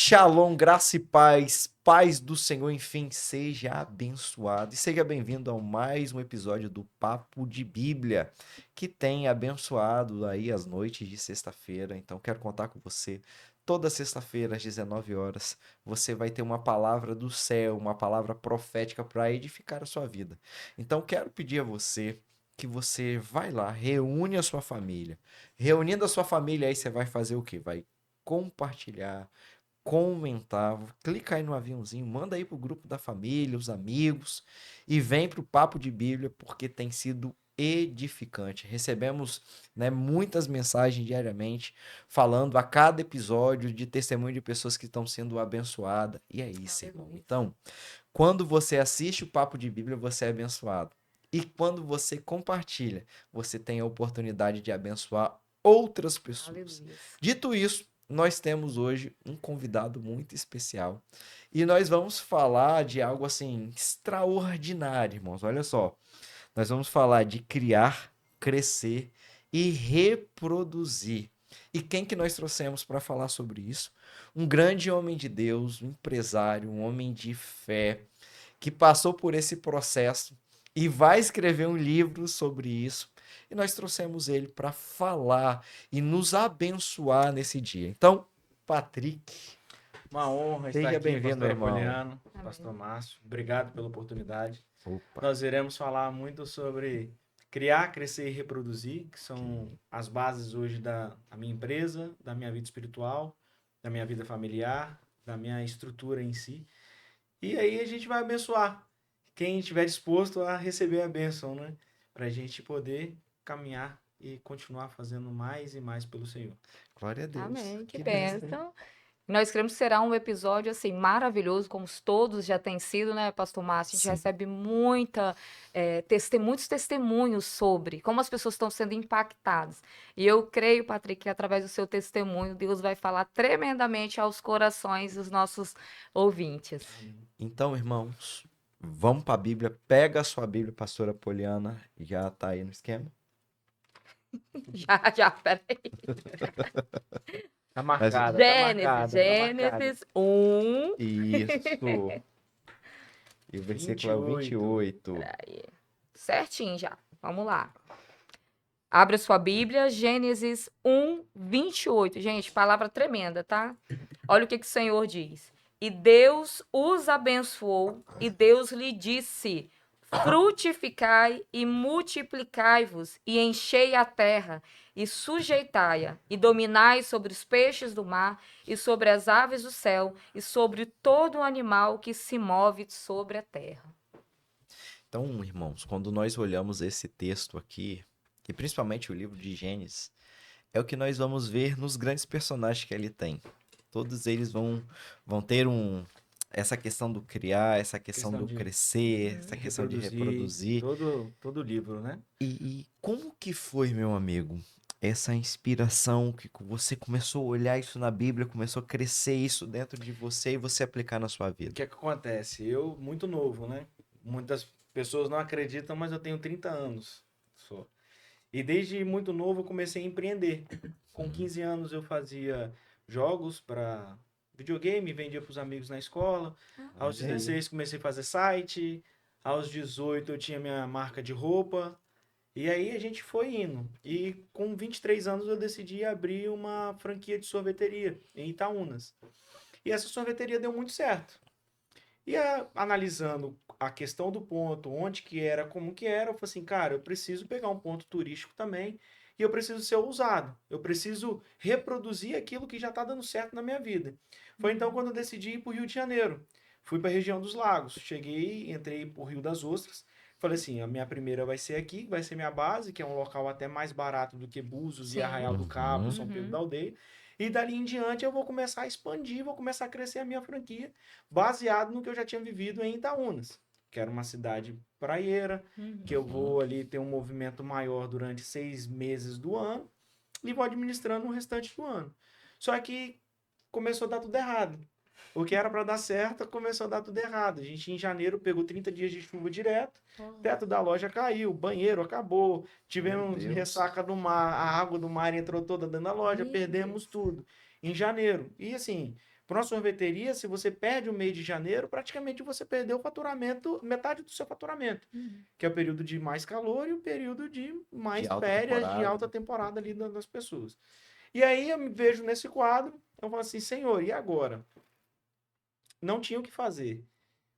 Shalom, graça e paz, paz do Senhor, enfim, seja abençoado e seja bem-vindo a mais um episódio do Papo de Bíblia, que tem abençoado aí as noites de sexta-feira. Então, quero contar com você. Toda sexta-feira, às 19 horas, você vai ter uma palavra do céu, uma palavra profética para edificar a sua vida. Então, quero pedir a você que você vai lá, reúne a sua família. Reunindo a sua família, aí você vai fazer o quê? Vai compartilhar, comentar, clica aí no aviãozinho, manda aí pro grupo da família, os amigos e vem pro Papo de Bíblia porque tem sido edificante. Recebemos, né, muitas mensagens diariamente falando a cada episódio de testemunho de pessoas que estão sendo abençoadas. E é isso, irmão. Então, quando você assiste o Papo de Bíblia, você é abençoado. E quando você compartilha, você tem a oportunidade de abençoar outras pessoas. Aleluia. Dito isso, nós temos hoje um convidado muito especial e nós vamos falar de algo assim extraordinário, irmãos. Olha só, nós vamos falar de criar, crescer e reproduzir. E quem que nós trouxemos para falar sobre isso? Um grande homem de Deus, um empresário, um homem de fé, que passou por esse processo e vai escrever um livro sobre isso. E nós trouxemos ele para falar e nos abençoar nesse dia. Então, Patrick, Uma honra estar seja aqui, bem-vindo, pastor irmão. Apoliano, pastor Márcio. Obrigado pela oportunidade. Opa. Nós iremos falar muito sobre criar, crescer e reproduzir, que são as bases hoje da minha empresa, da minha vida espiritual, da minha vida familiar, da minha estrutura em si. E aí a gente vai abençoar quem estiver disposto a receber a bênção, né? Para a gente poder caminhar e continuar fazendo mais e mais pelo Senhor. Glória a Deus. Amém, que bênção. bênção. Nós queremos que será um episódio assim maravilhoso, como todos já têm sido, né, Pastor Márcio? A gente Sim. recebe muitos testemunhos sobre como as pessoas estão sendo impactadas. E eu creio, Patrick, que através do seu testemunho, Deus vai falar tremendamente aos corações dos nossos ouvintes. Então, irmãos, vamos para a Bíblia. Pega a sua Bíblia, pastora Poliana, já tá aí no esquema. Peraí. Tá marcada, Gênesis 1. Isso. E o versículo é o 28. Certinho já. Vamos lá. Abre a sua Bíblia, Gênesis 1, 28. Gente, palavra tremenda, tá? Olha o que o Senhor diz. E Deus os abençoou, e Deus lhe disse: frutificai e multiplicai-vos, e enchei a terra, e sujeitai-a, e dominai sobre os peixes do mar, e sobre as aves do céu, e sobre todo animal que se move sobre a terra. Então, irmãos, quando nós olhamos esse texto aqui, e principalmente o livro de Gênesis, é o que nós vamos ver nos grandes personagens que ele tem. Todos eles vão ter essa questão do criar, essa questão do crescer, essa questão de reproduzir. Todo livro, né? E como que foi, meu amigo, essa inspiração que você começou a olhar isso na Bíblia, começou a crescer isso dentro de você e você aplicar na sua O vida? que é que acontece? Eu, muito novo, né? Muitas pessoas não acreditam, mas eu tenho 30 anos só. E desde muito novo eu comecei a empreender. Com 15 anos eu fazia jogos para videogame, vendia para os amigos na escola. Aos 16 comecei a fazer site. Aos 18 eu tinha minha marca de roupa. E aí a gente foi indo. E com 23 anos eu decidi abrir uma franquia de sorveteria em Itaúnas. E essa sorveteria deu muito certo. E analisando a questão do ponto, onde que era, como que era, eu falei assim, cara, eu preciso pegar um ponto turístico também e eu preciso ser ousado. Eu preciso reproduzir aquilo que já está dando certo na minha vida. Foi então quando eu decidi ir para o Rio de Janeiro. Fui para a região dos lagos. Cheguei, entrei para o Rio das Ostras. Falei assim, a minha primeira vai ser aqui, vai ser minha base, que é um local até mais barato do que Búzios e Arraial do Cabo, São Pedro da Aldeia. E dali em diante eu vou começar a expandir, vou começar a crescer a minha franquia, baseado no que eu já tinha vivido em Itaúnas, que era uma cidade praieira, que eu vou ali ter um movimento maior durante 6 meses do ano e vou administrando o restante do ano. Só que começou a dar tudo errado. O que era para dar certo começou a dar tudo errado. A gente em janeiro pegou 30 dias de chuva direto, teto da loja caiu, banheiro acabou, tivemos ressaca do mar, a água do mar entrou toda dentro da loja, perdemos tudo em janeiro. E assim, Para uma sorveteria, se você perde o mês de janeiro, praticamente você perdeu o faturamento, metade do seu faturamento, que é o período de mais calor e o período de mais De alta férias, de temporada. alta temporada ali das pessoas. E aí eu me vejo nesse quadro, eu falo assim, Senhor, e agora? Não tinha o que fazer.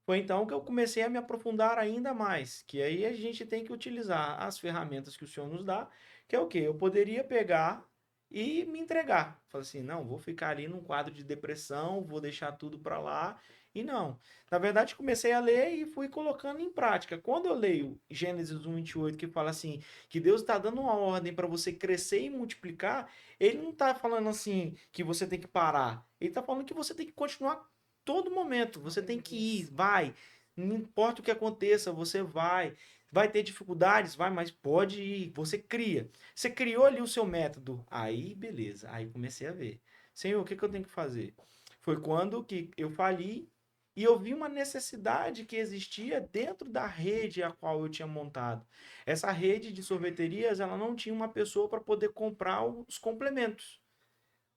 Foi então que eu comecei a me aprofundar ainda mais, que aí a gente tem que utilizar as ferramentas que o Senhor nos dá, que é o quê? Eu poderia pegar e me entregar. Falei assim, não, vou ficar ali num quadro de depressão, vou deixar tudo para lá. E não. Na verdade, comecei a ler e fui colocando em prática. Quando eu leio Gênesis 1:28, que fala assim, que Deus está dando uma ordem para você crescer e multiplicar, ele não está falando assim que você tem que parar. Ele está falando que você tem que continuar todo momento. Você tem que ir, vai. Não importa o que aconteça, você vai. Vai ter dificuldades, vai, mas pode ir. Você cria. Você criou ali o seu método. Aí, beleza. Aí comecei a ver. Senhor, o que eu tenho que fazer? Foi quando que eu fali e eu vi uma necessidade que existia dentro da rede a qual eu tinha montado. Essa rede de sorveterias, ela não tinha uma pessoa para poder comprar os complementos.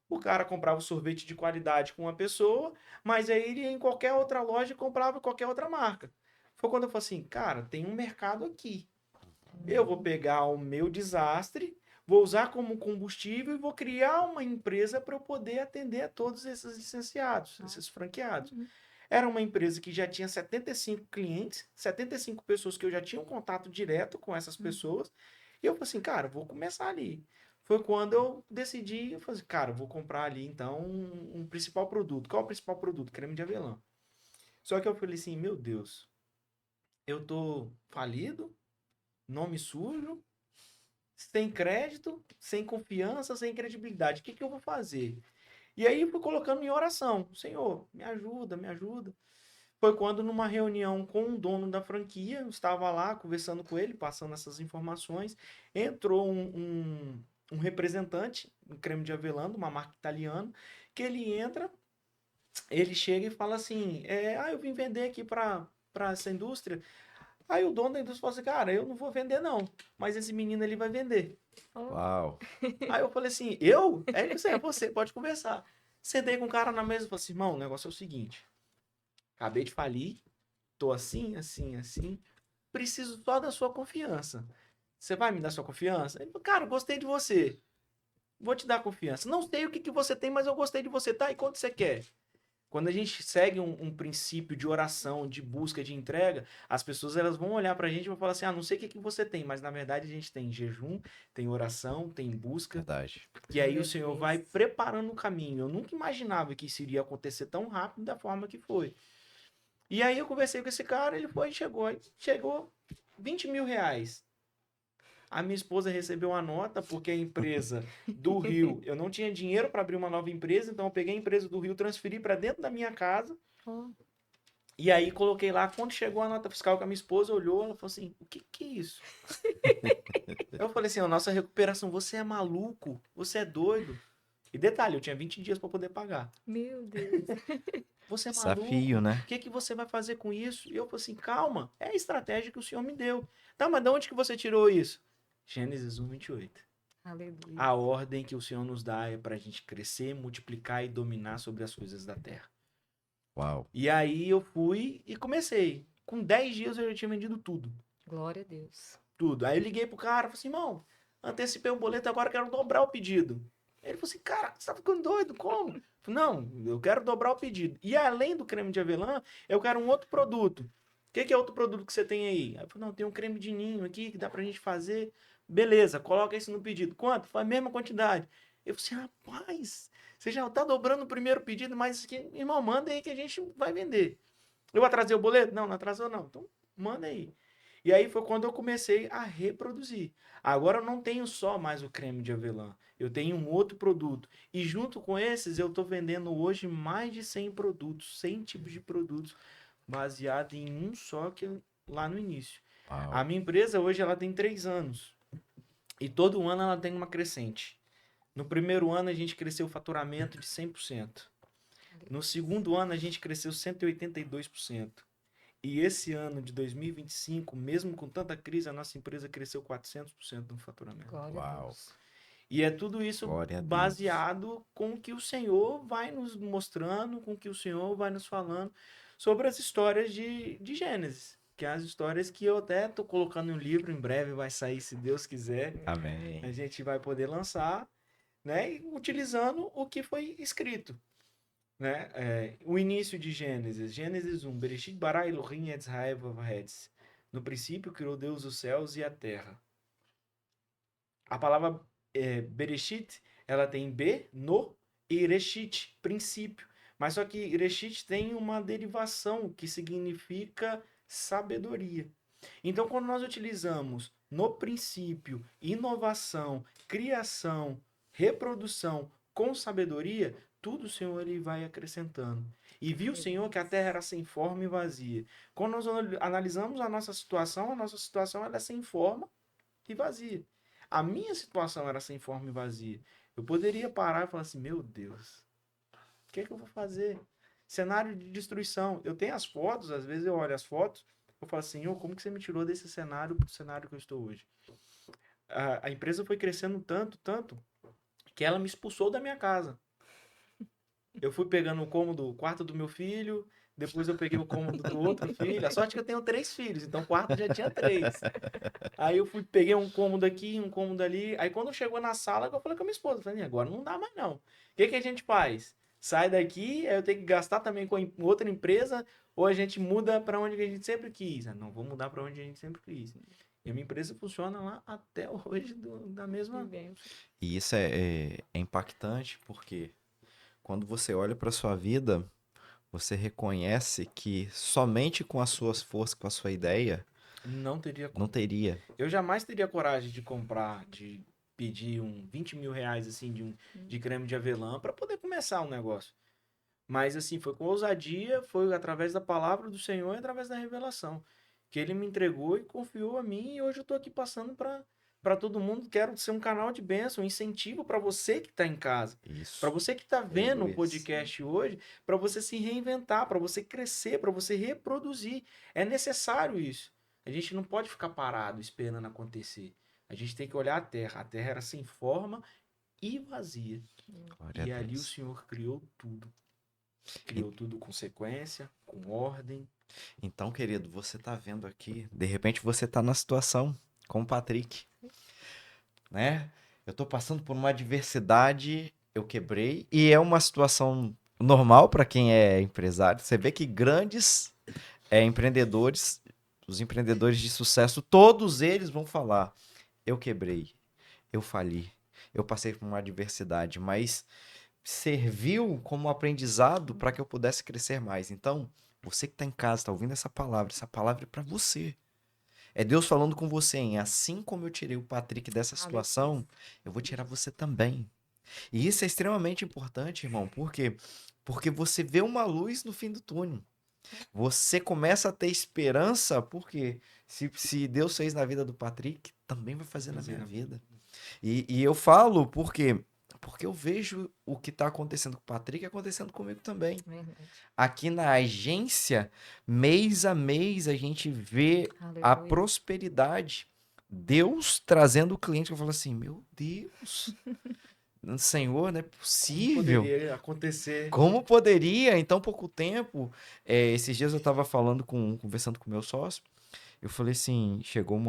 O cara comprava o sorvete de qualidade com uma pessoa, mas aí ele ia em qualquer outra loja e comprava qualquer outra marca. Foi quando eu falei assim, cara, tem um mercado aqui. Eu vou pegar o meu desastre, vou usar como combustível e vou criar uma empresa para eu poder atender a todos esses licenciados, esses franqueados. Era uma empresa que já tinha 75 clientes, 75 pessoas que eu já tinha um contato direto com essas pessoas. E eu falei assim, cara, vou começar ali. Foi quando eu decidi, eu falei, assim, cara, vou comprar ali então um principal produto. Qual é o principal produto? Creme de avelã. Só que eu falei assim, meu Deus, eu tô falido, nome sujo, sem crédito, sem confiança, sem credibilidade. O que que eu vou fazer? E aí fui colocando em oração, Senhor, me ajuda, me ajuda. Foi quando, numa reunião com o dono da franquia, eu estava lá conversando com ele, passando essas informações, entrou um representante, um creme de avelã, uma marca italiana, que ele entra, ele chega e fala assim, eu vim vender aqui para essa indústria. Aí o dono da indústria falou assim, cara, eu não vou vender não, mas esse menino ele vai vender. Uau. Aí eu falei assim, eu? É isso, é você, pode conversar. Sentei com o cara na mesa e falei assim, irmão, o negócio é o seguinte, acabei de falir, tô assim, assim, assim. Preciso só da sua confiança. Você vai me dar sua confiança? Ele falou, cara, gostei de você. Vou te dar confiança. Não sei o que que você tem, mas eu gostei de você. Tá, e quanto você quer? Quando a gente segue um princípio de oração, de busca, de entrega, as pessoas elas vão olhar pra gente e vão falar assim, não sei o que que você tem, mas na verdade a gente tem jejum, tem oração, tem busca. Verdade. E aí o Senhor vai preparando o caminho. Eu nunca imaginava que isso iria acontecer tão rápido da forma que foi. E aí eu conversei com esse cara, ele foi e chegou 20 mil reais. A minha esposa recebeu uma nota, porque a empresa do Rio, eu não tinha dinheiro para abrir uma nova empresa, então eu peguei a empresa do Rio, transferi para dentro da minha casa, e aí coloquei lá, quando chegou a nota fiscal que a minha esposa olhou, ela falou assim, o que que é isso? Eu falei assim, a nossa recuperação, você é maluco, você é doido. E detalhe, eu tinha 20 dias para poder pagar. Meu Deus. Você é Desafio, maluco? né? O que que você vai fazer com isso? E eu falei assim, calma, é a estratégia que o Senhor me deu. Tá, mas de onde que você tirou isso? Gênesis 1:28. Aleluia. A ordem que o Senhor nos dá é para a gente crescer, multiplicar e dominar sobre as coisas da terra. Uau. E aí eu fui e comecei. Com 10 dias eu já tinha vendido tudo. Glória a Deus. Tudo. Aí eu liguei pro cara, falei assim, irmão, antecipei o boleto, agora eu quero dobrar o pedido. Ele falou assim, cara, você tá ficando doido, como? Eu falei, não, eu quero dobrar o pedido. E além do creme de avelã, eu quero um outro produto. O que que é outro produto que você tem aí? Aí eu falei, não, tem um creme de ninho aqui que dá pra gente fazer. Beleza, coloca isso no pedido. Quanto? Foi a mesma quantidade. Eu falei assim, rapaz, você já tá dobrando o primeiro pedido, mas, irmão, manda aí que a gente vai vender. Eu atrasei o boleto? Não, não atrasou não. Então, manda aí. E aí foi quando eu comecei a reproduzir. Agora eu não tenho só mais o creme de avelã. Eu tenho um outro produto. E junto com esses, eu estou vendendo hoje mais de 100 produtos, 100 tipos de produtos, baseado em um só que lá no início. Uau. A minha empresa hoje ela tem 3 anos. E todo ano ela tem uma crescente. No primeiro ano a gente cresceu o faturamento de 100%. No segundo ano a gente cresceu 182%. E esse ano de 2025, mesmo com tanta crise, a nossa empresa cresceu 400% no faturamento. Glória a Uau. Deus. E é tudo isso Glória a Deus. baseado com o que o Senhor vai nos mostrando, com o que o Senhor vai nos falando sobre as histórias de Gênesis. Que é as histórias que eu até tô colocando em um livro, em breve vai sair, se Deus quiser. Amém. A gente vai poder lançar, né? E utilizando o que foi escrito, né? O início de Gênesis. Gênesis 1. Bereshit bara Elohim etz haaretz va'etz. No princípio criou Deus os céus e a terra. A palavra Bereshit, ela tem B, no, e Reshit, princípio. Mas só que Reshit tem uma derivação que significa sabedoria. Então, quando nós utilizamos no princípio, inovação, criação, reprodução com sabedoria, tudo o Senhor ele vai acrescentando. E viu o Senhor que a terra era sem forma e vazia. Quando nós analisamos a nossa situação ela é sem forma e vazia. A minha situação era sem forma e vazia. Eu poderia parar e falar assim, meu Deus, o que é que eu vou fazer? Cenário de destruição. Eu tenho as fotos, às vezes eu olho as fotos, eu falo assim, como que você me tirou desse cenário para o cenário que eu estou hoje? A empresa foi crescendo tanto, tanto, que ela me expulsou da minha casa. Eu fui pegando o quarto do meu filho, depois eu peguei o cômodo do outro filho. A sorte é que eu tenho 3 filhos, então o quarto já tinha 3. Aí eu peguei um cômodo aqui, um cômodo ali. Aí quando chegou na sala, eu falei com a minha esposa, falei, agora não dá mais não. O que a gente faz? Sai daqui, aí eu tenho que gastar também com outra empresa, ou a gente muda para onde a gente sempre quis. Não, vou mudar para onde a gente sempre quis. E a minha empresa funciona lá até hoje da mesma... E isso é impactante porque quando você olha para sua vida, você reconhece que somente com as suas forças, com a sua ideia, Não teria como. não teria. Eu jamais teria coragem de comprar, de pedir 20 mil reais assim, de creme de avelã para poder começar um negócio. Mas assim, foi com ousadia, foi através da palavra do Senhor e através da revelação. Que ele me entregou e confiou a mim e hoje eu tô aqui passando para todo mundo. Quero ser um canal de bênção, um incentivo para você que está em casa. Isso. Para você que está vendo o Aleluia. podcast hoje, para você se reinventar, para você crescer, para você reproduzir. É necessário isso. A gente não pode ficar parado esperando acontecer. A gente tem que olhar a terra. A terra era sem forma e vazia. Glória E a ali o Deus. Senhor criou tudo. Criou tudo com sequência, com ordem. Então, querido, você tá vendo aqui, de repente você tá na situação com o Patrick, né? Eu tô passando por uma adversidade, eu quebrei, e é uma situação normal para quem é empresário. Você vê que grandes empreendedores, os empreendedores de sucesso, todos eles vão falar: eu quebrei, eu fali, eu passei por uma adversidade, mas serviu como aprendizado para que eu pudesse crescer mais. Então, você que está em casa, está ouvindo essa palavra é para você. É Deus falando com você, hein? Assim como eu tirei o Patrick dessa situação, eu vou tirar você também. E isso é extremamente importante, irmão. Por quê? Porque você vê uma luz no fim do túnel. Você começa a ter esperança, porque se Deus fez na vida do Patrick, também vai fazer na minha vida. E eu falo porque eu vejo o que está acontecendo com o Patrick acontecendo comigo também. Verdade. Aqui na agência, mês a mês, a gente vê a Aleluia. prosperidade. Deus trazendo o cliente que eu falo assim, meu Deus, Senhor, não é Como possível. poderia acontecer? Como poderia em tão pouco tempo? Esses dias eu estava conversando com o meu sócio, eu falei assim, chegou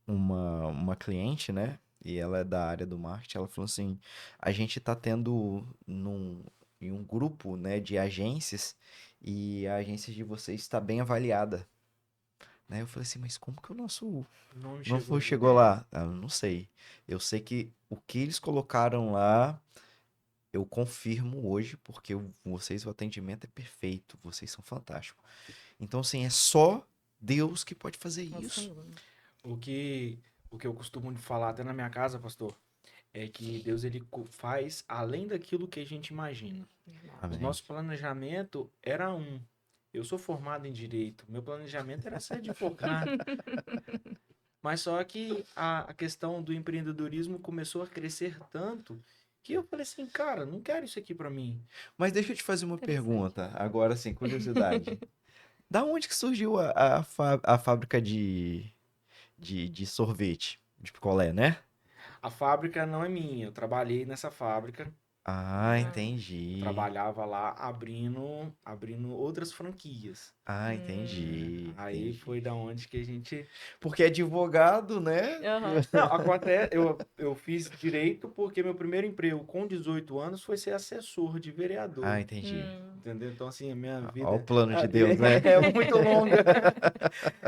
uma cliente, né? E ela é da área do marketing, ela falou assim, a gente tá tendo em um grupo, né, de agências, e a agência de vocês está bem avaliada. Né? Eu falei assim, mas como que o nosso não chegou lá? Ah, eu não sei. Eu sei que o que eles colocaram lá, eu confirmo hoje, porque vocês, o atendimento é perfeito, vocês são fantásticos. Então, assim, é só Deus que pode fazer É o isso. Senhor. O que eu costumo falar até na minha casa, pastor, é que Deus ele faz além daquilo que a gente imagina. O Amém. nosso planejamento era um. Eu sou formado em direito. Meu planejamento era ser advogado. Mas só que a questão do empreendedorismo começou a crescer tanto que eu falei assim, cara, não quero isso aqui pra mim. Mas deixa eu te fazer uma Interessante. pergunta, agora sim, curiosidade. Da onde que surgiu a fábrica de sorvete, de picolé, né? A fábrica não é minha, eu trabalhei nessa fábrica, Ah, entendi. trabalhava lá abrindo outras franquias. Ah, entendi. Aí entendi. foi da onde que a gente... Porque advogado, né? Aham. Não, acontece, eu fiz direito porque meu primeiro emprego com 18 anos foi ser assessor de vereador. Ah, entendi. Entendeu? Então, assim, a minha vida Olha o plano de Deus, né? é muito longa.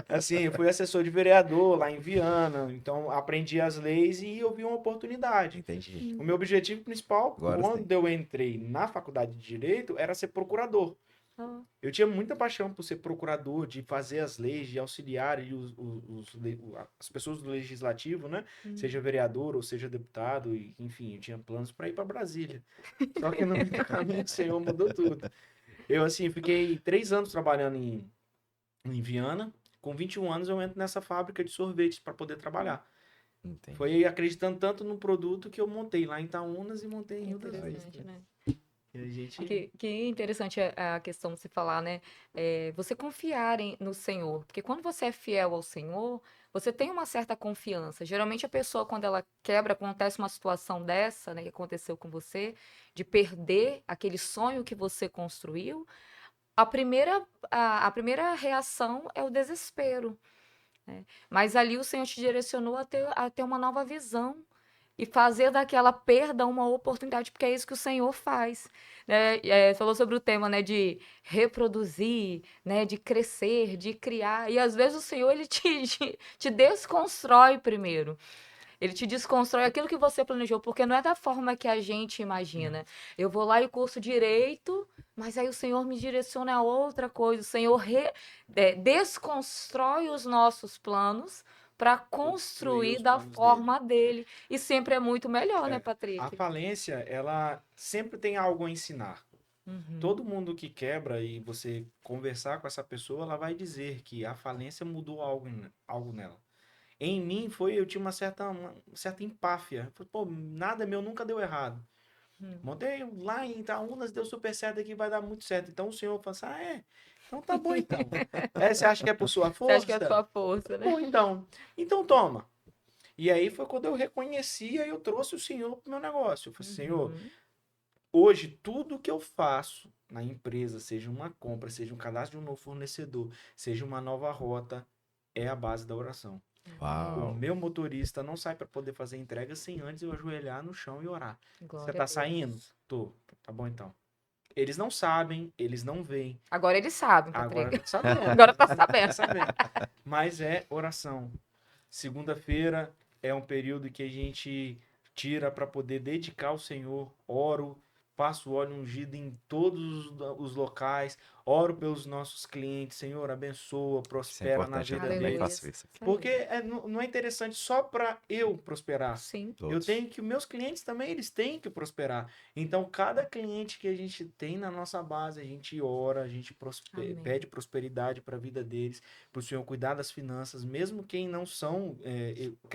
Assim, eu fui assessor de vereador lá em Viana, então aprendi as leis e eu vi uma oportunidade. Entendi. O meu objetivo principal, Agora quando eu entrei na faculdade de Direito, era ser procurador. Ah, Eu tinha muita paixão por ser procurador, de fazer as leis, de auxiliar ali as pessoas do legislativo, né? Seja vereador ou seja deputado, e, enfim, eu tinha planos para ir para Brasília. Só que no meio do caminho o Senhor mudou tudo. Eu, assim, fiquei 3 anos trabalhando em Viana. Com 21 anos eu entro nessa fábrica de sorvetes para poder trabalhar. Entendi. Foi acreditando tanto no produto que eu montei lá em Itaúnas e montei em Rio das interessante, Ostras. né? E a gente... Que interessante a questão de se falar, né? Você confiar no Senhor. Porque quando você é fiel ao Senhor, você tem uma certa confiança. Geralmente a pessoa, quando ela quebra, acontece uma situação dessa, né, que aconteceu com você, de perder aquele sonho que você construiu, a primeira reação é o desespero, né? Mas ali o Senhor te direcionou a ter uma nova visão e fazer daquela perda uma oportunidade, porque é isso que o Senhor faz, né? Falou sobre o tema, né, de reproduzir, né, de crescer, de criar, e às vezes o Senhor ele te desconstrói primeiro. Ele te desconstrói aquilo que você planejou, porque não é da forma que a gente imagina. Eu vou lá e curso direito, mas aí o Senhor me direciona a outra coisa. O Senhor desconstrói os nossos planos para Construir construir os da planos dele. forma dele. E sempre é muito melhor, né, A Patrick? falência, ela sempre tem algo a ensinar. Uhum. Todo mundo que quebra e você conversar com essa pessoa, ela vai dizer que a falência mudou algo nela. Em mim eu tinha uma certa empáfia. Falei, pô, nada meu nunca deu errado. Montei lá em Itaúnas, deu super certo aqui, vai dar muito certo. Então o senhor fala assim, então tá bom então. Você acha que é por sua Você acha que é a força? sua força, né? Bom então. Então toma. E aí foi quando eu reconhecia e eu trouxe o senhor pro meu negócio. Eu falei, senhor, Uhum. hoje tudo que eu faço na empresa, seja uma compra, seja um cadastro de um novo fornecedor, seja uma nova rota, é a base da oração. O Uau. meu motorista não sai para poder fazer entrega sem antes eu ajoelhar no chão e orar. Você Glória a tá Deus. saindo? Tô. Tá bom então. Eles não sabem, eles não veem. Agora eles sabem, Agora Patrick. tá sabendo. Agora tá Tá sabendo. sabendo. Mas é oração. Segunda-feira é um período que a gente tira para poder dedicar ao Senhor. Oro, passo óleo ungido em todos os locais. Oro pelos nossos clientes. Senhor, abençoa, Isso é prospera na importante, eu vida também Aleluia. deles. faço isso aqui. Porque não é interessante só para eu prosperar. Sim. Eu Todos. tenho que, meus clientes também, eles têm que prosperar. Então, cada cliente que a gente tem na nossa base, a gente ora, a gente Amém. pede prosperidade para a vida deles, para o Senhor cuidar das finanças, mesmo quem não são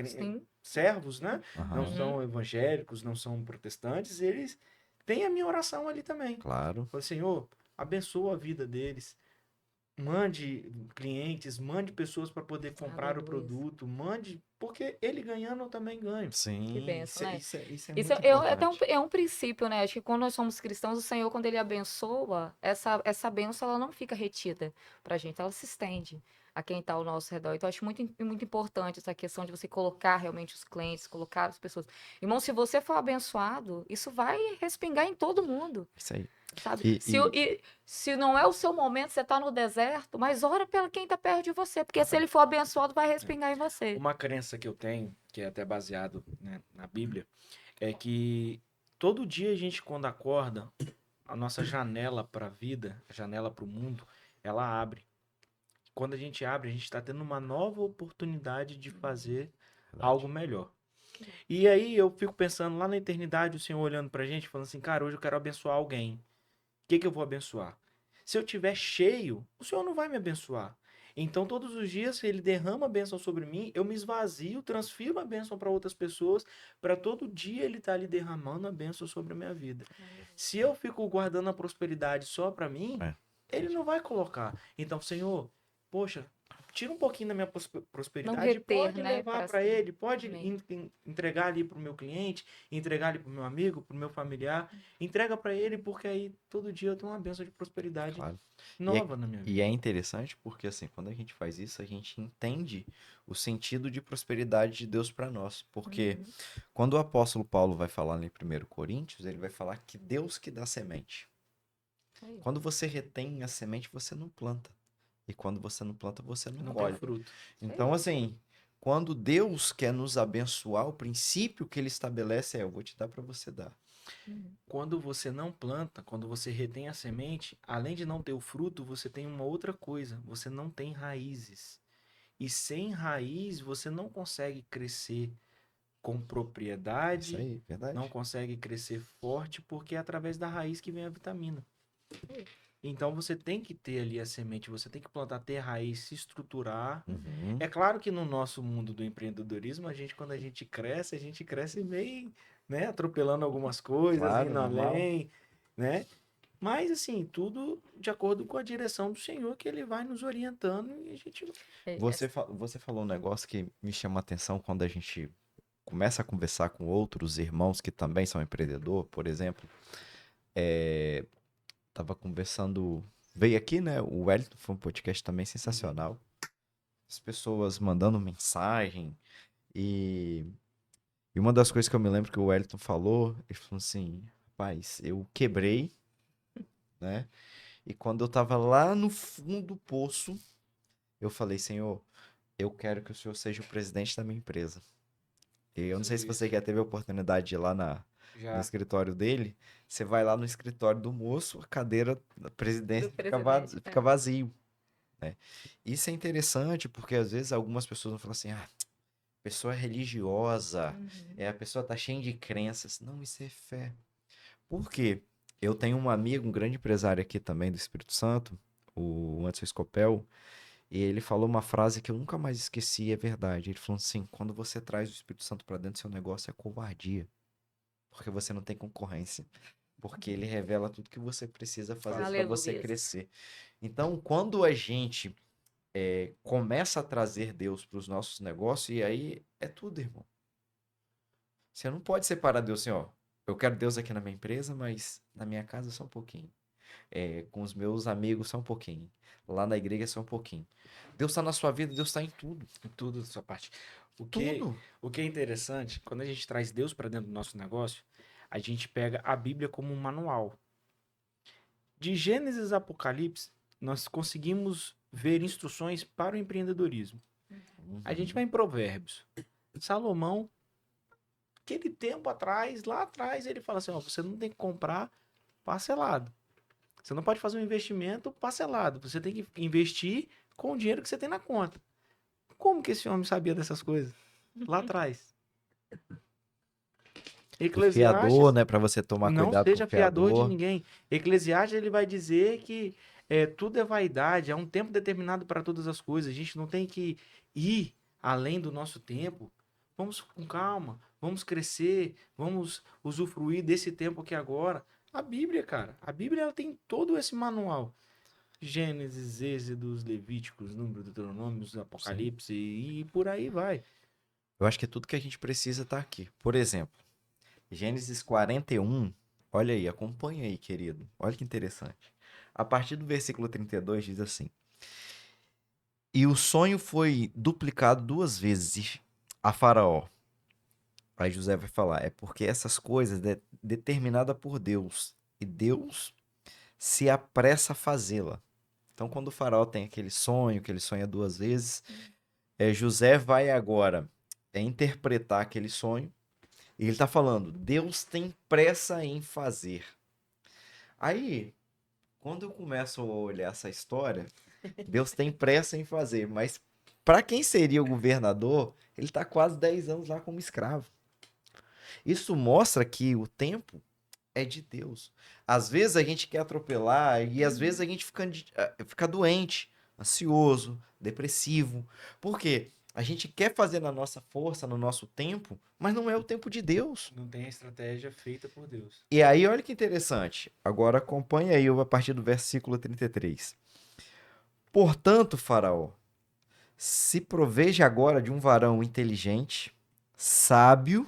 Sim. servos, né? Não Aham. são evangélicos, não são protestantes, eles têm a minha oração ali também. Claro. Falei, Senhor, abençoa a vida deles. Mande clientes, mande pessoas para poder comprar o Aleluia. produto, mande, porque ele ganhando eu também ganho. Sim. Que bênção, né? Isso é Isso muito até importante. é um princípio, né? Acho que quando nós somos cristãos, o Senhor, quando Ele abençoa, essa bênção ela não fica retida pra gente, ela se estende a quem está ao nosso redor. Então, eu acho muito importante essa questão de você colocar realmente os clientes, colocar as pessoas. Irmão, se você for abençoado, isso vai respingar em todo mundo. Isso aí. Sabe? E- Se não é o seu momento, você está no deserto, mas ora pela quem está perto de você, porque se ele for abençoado, vai respingar em você. Uma crença que eu tenho, que é até baseado, né, na Bíblia, é que todo dia a gente, quando acorda, a nossa janela para a vida, a janela para o mundo, ela abre. Quando a gente abre, a gente está tendo uma nova oportunidade de fazer algo melhor. E aí eu fico pensando lá na eternidade, o Senhor olhando pra gente, falando assim, cara, hoje eu quero abençoar alguém. O que eu vou abençoar? Se eu tiver cheio, o Senhor não vai me abençoar. Então, todos os dias, Ele derrama a bênção sobre mim, eu me esvazio, transfiro a bênção para outras pessoas, para todo dia Ele estar ali derramando a bênção sobre a minha vida. Se eu fico guardando a prosperidade só para mim, É. Ele não vai colocar. Então, Senhor, poxa, tira um pouquinho da minha Não prosperidade, reter, pode né? levar Pra para si. ele, pode Amém. entregar ali para o meu cliente, entregar ali para o meu amigo, para o meu familiar, entrega para ele, porque aí todo dia eu tenho uma bênção de prosperidade Claro. nova na minha vida. E é interessante porque, assim, quando a gente faz isso, a gente entende o sentido de prosperidade de Deus para nós. Porque Uhum. quando o apóstolo Paulo vai falar em 1 Coríntios, ele vai falar que Deus que dá semente. Aí. Quando você retém a semente, você não planta. E quando você não planta, você não Não tem colhe. fruto. Então, assim, quando Deus quer nos abençoar, o princípio que ele estabelece é: eu vou te dar para você dar. Uhum. Quando você não planta, quando você retém a semente, além de não ter o fruto, você tem uma outra coisa, você não tem raízes. E sem raiz, você não consegue crescer com Isso propriedade, aí, não verdade. consegue crescer forte, porque é através da raiz que vem a vitamina. Então você tem que ter ali a semente, você tem que plantar, ter raiz, se estruturar. Uhum. É claro que no nosso mundo do empreendedorismo, quando a gente cresce meio, né, atropelando algumas coisas, Claro, indo normal. além, né? Mas assim, tudo de acordo com a direção do Senhor, que ele vai nos orientando e a gente. Você falou um negócio que me chama a atenção quando a gente começa a conversar com outros irmãos que também são empreendedor, por exemplo. Tava conversando, veio aqui, né? O Wellington foi um podcast também sensacional. As pessoas mandando mensagem e, e uma das coisas que eu me lembro que o Wellington falou, ele falou assim: rapaz, eu quebrei, né? E quando eu tava lá no fundo do poço, eu falei: Senhor, eu quero que o senhor seja o presidente da minha empresa. E eu não sei se Jesus. você já teve a oportunidade de ir lá no Já. escritório dele. Você vai lá no escritório do moço, a cadeira da presidência Do presidente. fica vazio, né? Isso é interessante porque às vezes algumas pessoas vão falar assim: ah, a pessoa é religiosa, Uhum. a pessoa tá cheia de crenças. Não, isso é fé. Por quê? Eu tenho um amigo, um grande empresário aqui também do Espírito Santo, o Anderson Scopel, e ele falou uma frase que eu nunca mais esqueci, e é verdade. Ele falou assim: quando você traz o Espírito Santo para dentro do seu negócio, é covardia, porque você não tem concorrência. Porque ele revela tudo que você precisa fazer para você Aleluia. crescer. Então, quando a gente começa a trazer Deus para os nossos negócios, e aí é tudo, irmão. Você não pode separar Deus assim, ó. Eu quero Deus aqui na minha empresa, mas na minha casa só um pouquinho. Com os meus amigos só um pouquinho. Lá na igreja só um pouquinho. Deus está na sua vida, Deus está em tudo. Tudo da sua parte. O que, Tudo. o que é interessante, quando a gente traz Deus para dentro do nosso negócio, a gente pega a Bíblia como um manual. De Gênesis a Apocalipse, nós conseguimos ver instruções para o empreendedorismo. A gente vai em Provérbios. Salomão, aquele tempo atrás, lá atrás, ele fala assim: ó, você não tem que comprar parcelado. Você não pode fazer um investimento parcelado. Você tem que investir com o dinheiro que você tem na conta. Como que esse homem sabia dessas coisas? Lá atrás. O fiador, Eclesiastes, né? Para você tomar não cuidado com o seja fiador de fiador. ninguém. Eclesiastes, ele vai dizer que tudo é vaidade, há um tempo determinado para todas as coisas. A gente não tem que ir além do nosso tempo. Vamos com calma, vamos crescer, vamos usufruir desse tempo aqui agora. A Bíblia, cara, a Bíblia ela tem todo esse manual. Gênesis, Êxodos, Levíticos, Números, Deuteronômios, Sim. Apocalipse e por aí vai. Eu acho que tudo que a gente precisa tá aqui. Por exemplo, Gênesis 41. Olha aí, acompanha aí, querido. Olha que interessante. A partir do versículo 32 diz assim: e o sonho foi duplicado 2 vezes a Faraó. Aí José vai falar: é porque essas coisas é determinada por Deus. E Deus se apressa a fazê-la. Então, quando o Faraó tem aquele sonho, que ele sonha 2 vezes, José vai agora interpretar aquele sonho. E ele está falando: Deus tem pressa em fazer. Aí, quando eu começo a olhar essa história, Deus tem pressa em fazer, mas para quem seria o governador, ele está quase 10 anos lá como escravo. Isso mostra que o tempo é de Deus. Às vezes a gente quer atropelar e às vezes a gente fica doente, ansioso, depressivo. Por quê? A gente quer fazer na nossa força, no nosso tempo, mas não é o tempo de Deus. Não tem a estratégia feita por Deus. E aí, olha que interessante. Agora acompanha aí a partir do versículo 33. Portanto, Faraó, se proveja agora de um varão inteligente, sábio,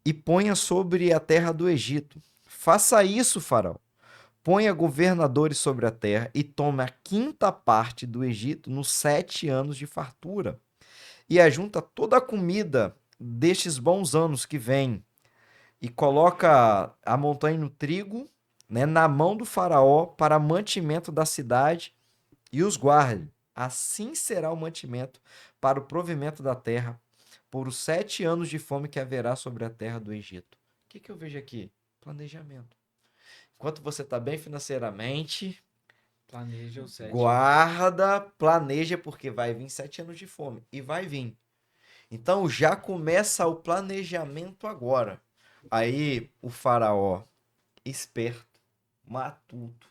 e ponha sobre a terra do Egito. Faça isso, faraó. Ponha governadores sobre a terra e tome a quinta parte do Egito nos 7 anos de fartura. E ajunta toda a comida destes bons anos que vêm. E coloca a montanha no trigo, né, na mão do faraó para mantimento da cidade e os guarde. Assim será o mantimento para o provimento da terra por os 7 anos de fome que haverá sobre a terra do Egito. O que eu vejo aqui? Planejamento. Enquanto você está bem financeiramente, Planeja os 7 anos. guarda, planeja, porque vai vir 7 anos de fome. E vai vir. Então já começa o planejamento agora. Aí o faraó, esperto, matuto,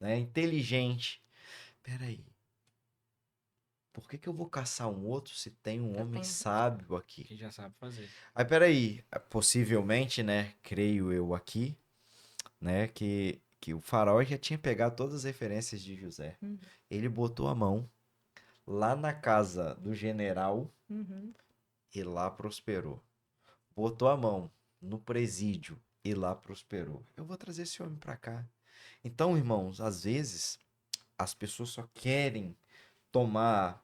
né, inteligente. Peraí, por que eu vou caçar um outro se tem um Eu homem tenho- sábio aqui? Que já sabe fazer. Aí peraí, possivelmente, né, creio eu aqui, né, que o faraó já tinha pegado todas as referências de José. Uhum. Ele botou a mão lá na casa do general Uhum. e lá prosperou. Botou a mão no presídio e lá prosperou. Eu vou trazer esse homem para cá. Então, irmãos, às vezes as pessoas só querem tomar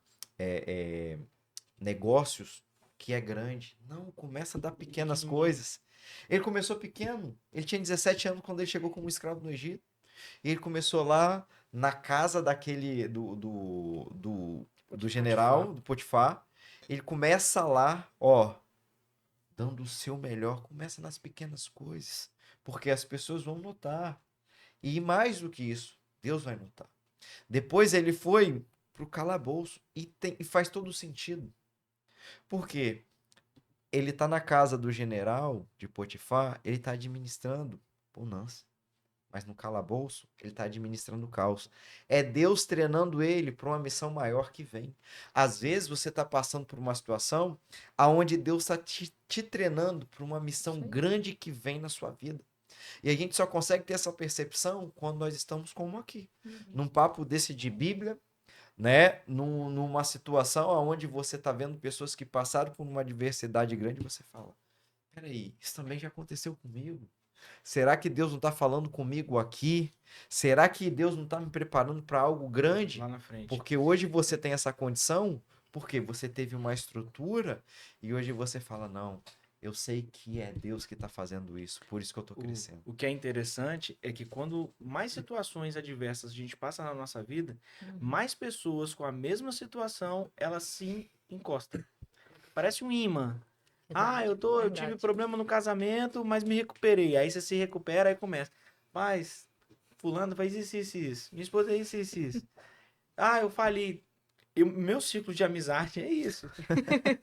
negócios que é grande. Não, começa a dar pequenas coisas. Ele começou pequeno. Ele tinha 17 anos quando ele chegou como escravo no Egito. E ele começou lá na casa daquele do general, do Potifar. Ele começa lá, ó, dando o seu melhor. Começa nas pequenas coisas, porque as pessoas vão notar. E mais do que isso, Deus vai notar. Depois ele foi pro calabouço e faz todo sentido. Por quê? Ele tá na casa do general de Potifar, ele tá administrando bonança. Mas no calabouço, ele está administrando o caos. É Deus treinando ele para uma missão maior que vem. Às vezes você está passando por uma situação aonde Deus está te treinando para uma missão Sim. grande que vem na sua vida. E a gente só consegue ter essa percepção quando nós estamos como aqui. Num papo desse de Bíblia, né? Numa situação onde você está vendo pessoas que passaram por uma adversidade grande e você fala, peraí, isso também já aconteceu comigo. Será que Deus não está falando comigo aqui? Será que Deus não está me preparando para algo grande? Lá na frente. Porque hoje você tem essa condição, porque você teve uma estrutura e hoje você fala, não, eu sei que é Deus que está fazendo isso, por isso que eu estou crescendo. O que é interessante é que quando mais situações adversas a gente passa na nossa vida, mais pessoas com a mesma situação, elas se encostam. Parece um imã. Ah, eu tive Verdade. problema no casamento, mas me recuperei. Aí você se recupera, aí começa. Mas, fulano faz isso, isso, isso. Minha esposa é isso, isso, isso. Ah, eu falei. Meu ciclo de amizade é isso.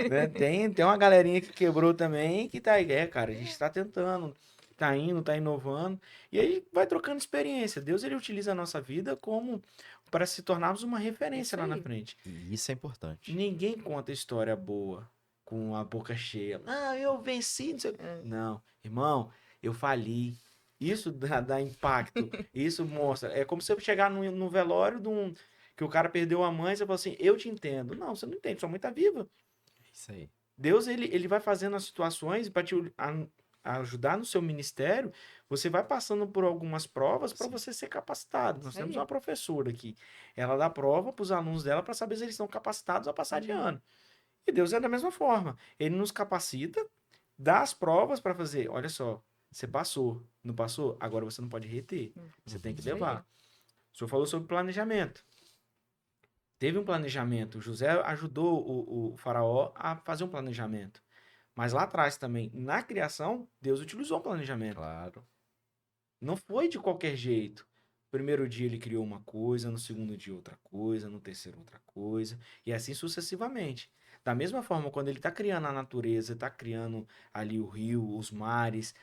Né? Tem uma galerinha que quebrou também, que tá aí. É, cara, a gente tá tentando, tá indo, tá inovando. E aí vai trocando experiência. Deus, ele utiliza a nossa vida como para se tornarmos uma referência Isso lá na aí. frente. E isso é importante. Ninguém conta história boa com a boca cheia. Ah, eu venci. Não, sei o quê. Não, irmão, eu fali. Isso dá impacto. Isso mostra. É como se você chegar no velório que o cara perdeu a mãe e você fala assim, eu te entendo. Não, você não entende, sua mãe tá viva. Isso aí. Deus, ele vai fazendo as situações para te ajudar no seu ministério. Você vai passando por algumas provas para Sim. você ser capacitado. Nós Isso temos aí. uma professora aqui. Ela dá prova para os alunos dela para saber se eles estão capacitados a passar de ano. E Deus é da mesma forma. Ele nos capacita, dá as provas para fazer. Olha só, você passou, não passou? Agora você não pode reter. Você tem que Isso aí. levar. O senhor falou sobre planejamento. Teve um planejamento. José ajudou o faraó a fazer um planejamento. Mas lá atrás também, na criação, Deus utilizou um planejamento. Claro. Não foi de qualquer jeito. Primeiro dia ele criou uma coisa, no segundo dia outra coisa, no terceiro outra coisa, e assim sucessivamente. Da mesma forma, quando ele está criando a natureza, está criando ali o rio, os mares,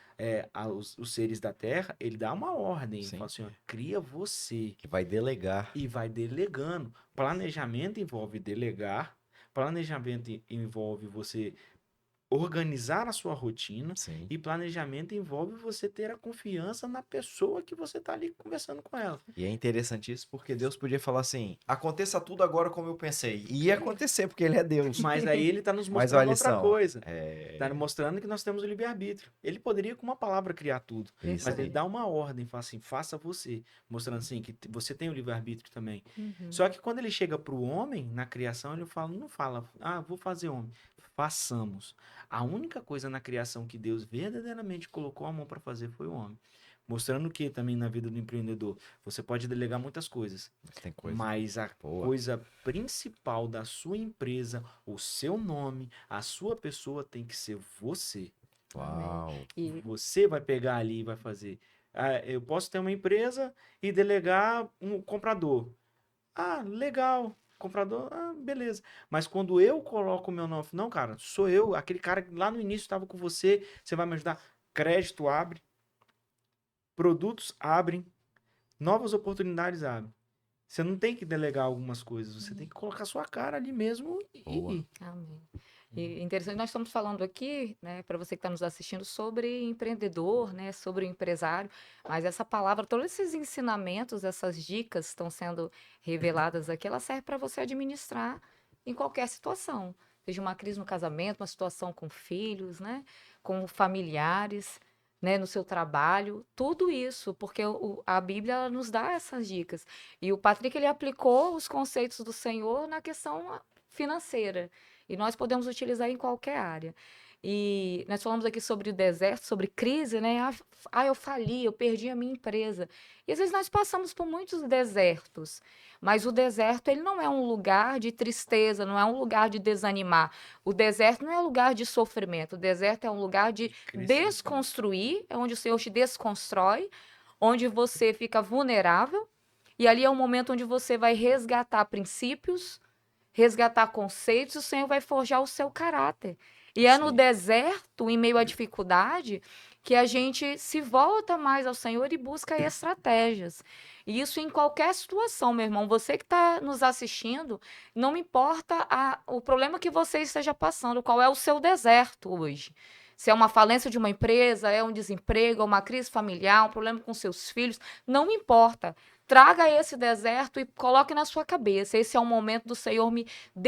os seres da terra, ele dá uma ordem, Sim. fala assim, ó, cria você. Que vai delegar. E vai delegando. Planejamento envolve delegar, planejamento envolve você organizar a sua rotina. Sim. E planejamento envolve você ter a confiança na pessoa que você está ali conversando com ela. E é interessante isso porque Deus podia falar assim: aconteça tudo agora como eu pensei. E ia acontecer, porque ele é Deus. Mas aí ele está nos Mas olha a mostrando outra lição. coisa. É. Está mostrando que nós temos o livre-arbítrio. Ele poderia, com uma palavra, criar tudo. Isso Mas aí. ele dá uma ordem, fala assim, faça você. Mostrando assim, que você tem o livre-arbítrio também. Uhum. Só que quando ele chega para o homem, na criação, ele fala, não fala, vou fazer homem. Façamos. A única coisa na criação que Deus verdadeiramente colocou a mão para fazer foi o homem. Mostrando que também na vida do empreendedor, você pode delegar muitas coisas. Mas tem coisa. Mas a boa. coisa principal da sua empresa, o seu nome, a sua pessoa tem que ser você. Uau. E Você vai pegar ali e vai fazer. Eu posso ter uma empresa e delegar um comprador. Legal. Comprador, beleza. Mas quando eu coloco o meu nome, não, cara, sou eu, aquele cara que lá no início estava com você, você vai me ajudar. Crédito abre, produtos abrem, novas oportunidades abrem. Você não tem que delegar algumas coisas, você tem que colocar sua cara ali mesmo Boa. e amém. E interessante, nós estamos falando aqui, né, para você que está nos assistindo, sobre empreendedor, né, sobre o empresário, mas essa palavra, todos esses ensinamentos, essas dicas estão sendo reveladas aqui, ela serve para você administrar em qualquer situação, seja uma crise no casamento, uma situação com filhos, né, com familiares, né, no seu trabalho, tudo isso, porque a Bíblia ela nos dá essas dicas. E o Patrick, ele aplicou os conceitos do Senhor na questão financeira. E nós podemos utilizar em qualquer área. E nós falamos aqui sobre o deserto, sobre crise, né? Eu fali, eu perdi a minha empresa. E às vezes nós passamos por muitos desertos, mas o deserto ele não é um lugar de tristeza, não é um lugar de desanimar. O deserto não é um lugar de sofrimento, o deserto é um lugar de crescimento. desconstruir, é onde o Senhor te desconstrói, onde você fica vulnerável, e ali é um momento onde você vai resgatar princípios, resgatar conceitos, o Senhor vai forjar o seu caráter. E é no Sim. deserto, em meio à dificuldade, que a gente se volta mais ao Senhor e busca estratégias. E isso em qualquer situação, meu irmão. Você que está nos assistindo, não importa o problema que você esteja passando, qual é o seu deserto hoje. Se é uma falência de uma empresa, é um desemprego, é uma crise familiar, um problema com seus filhos, não importa. Traga esse deserto e coloque na sua cabeça. Esse é o momento do Senhor me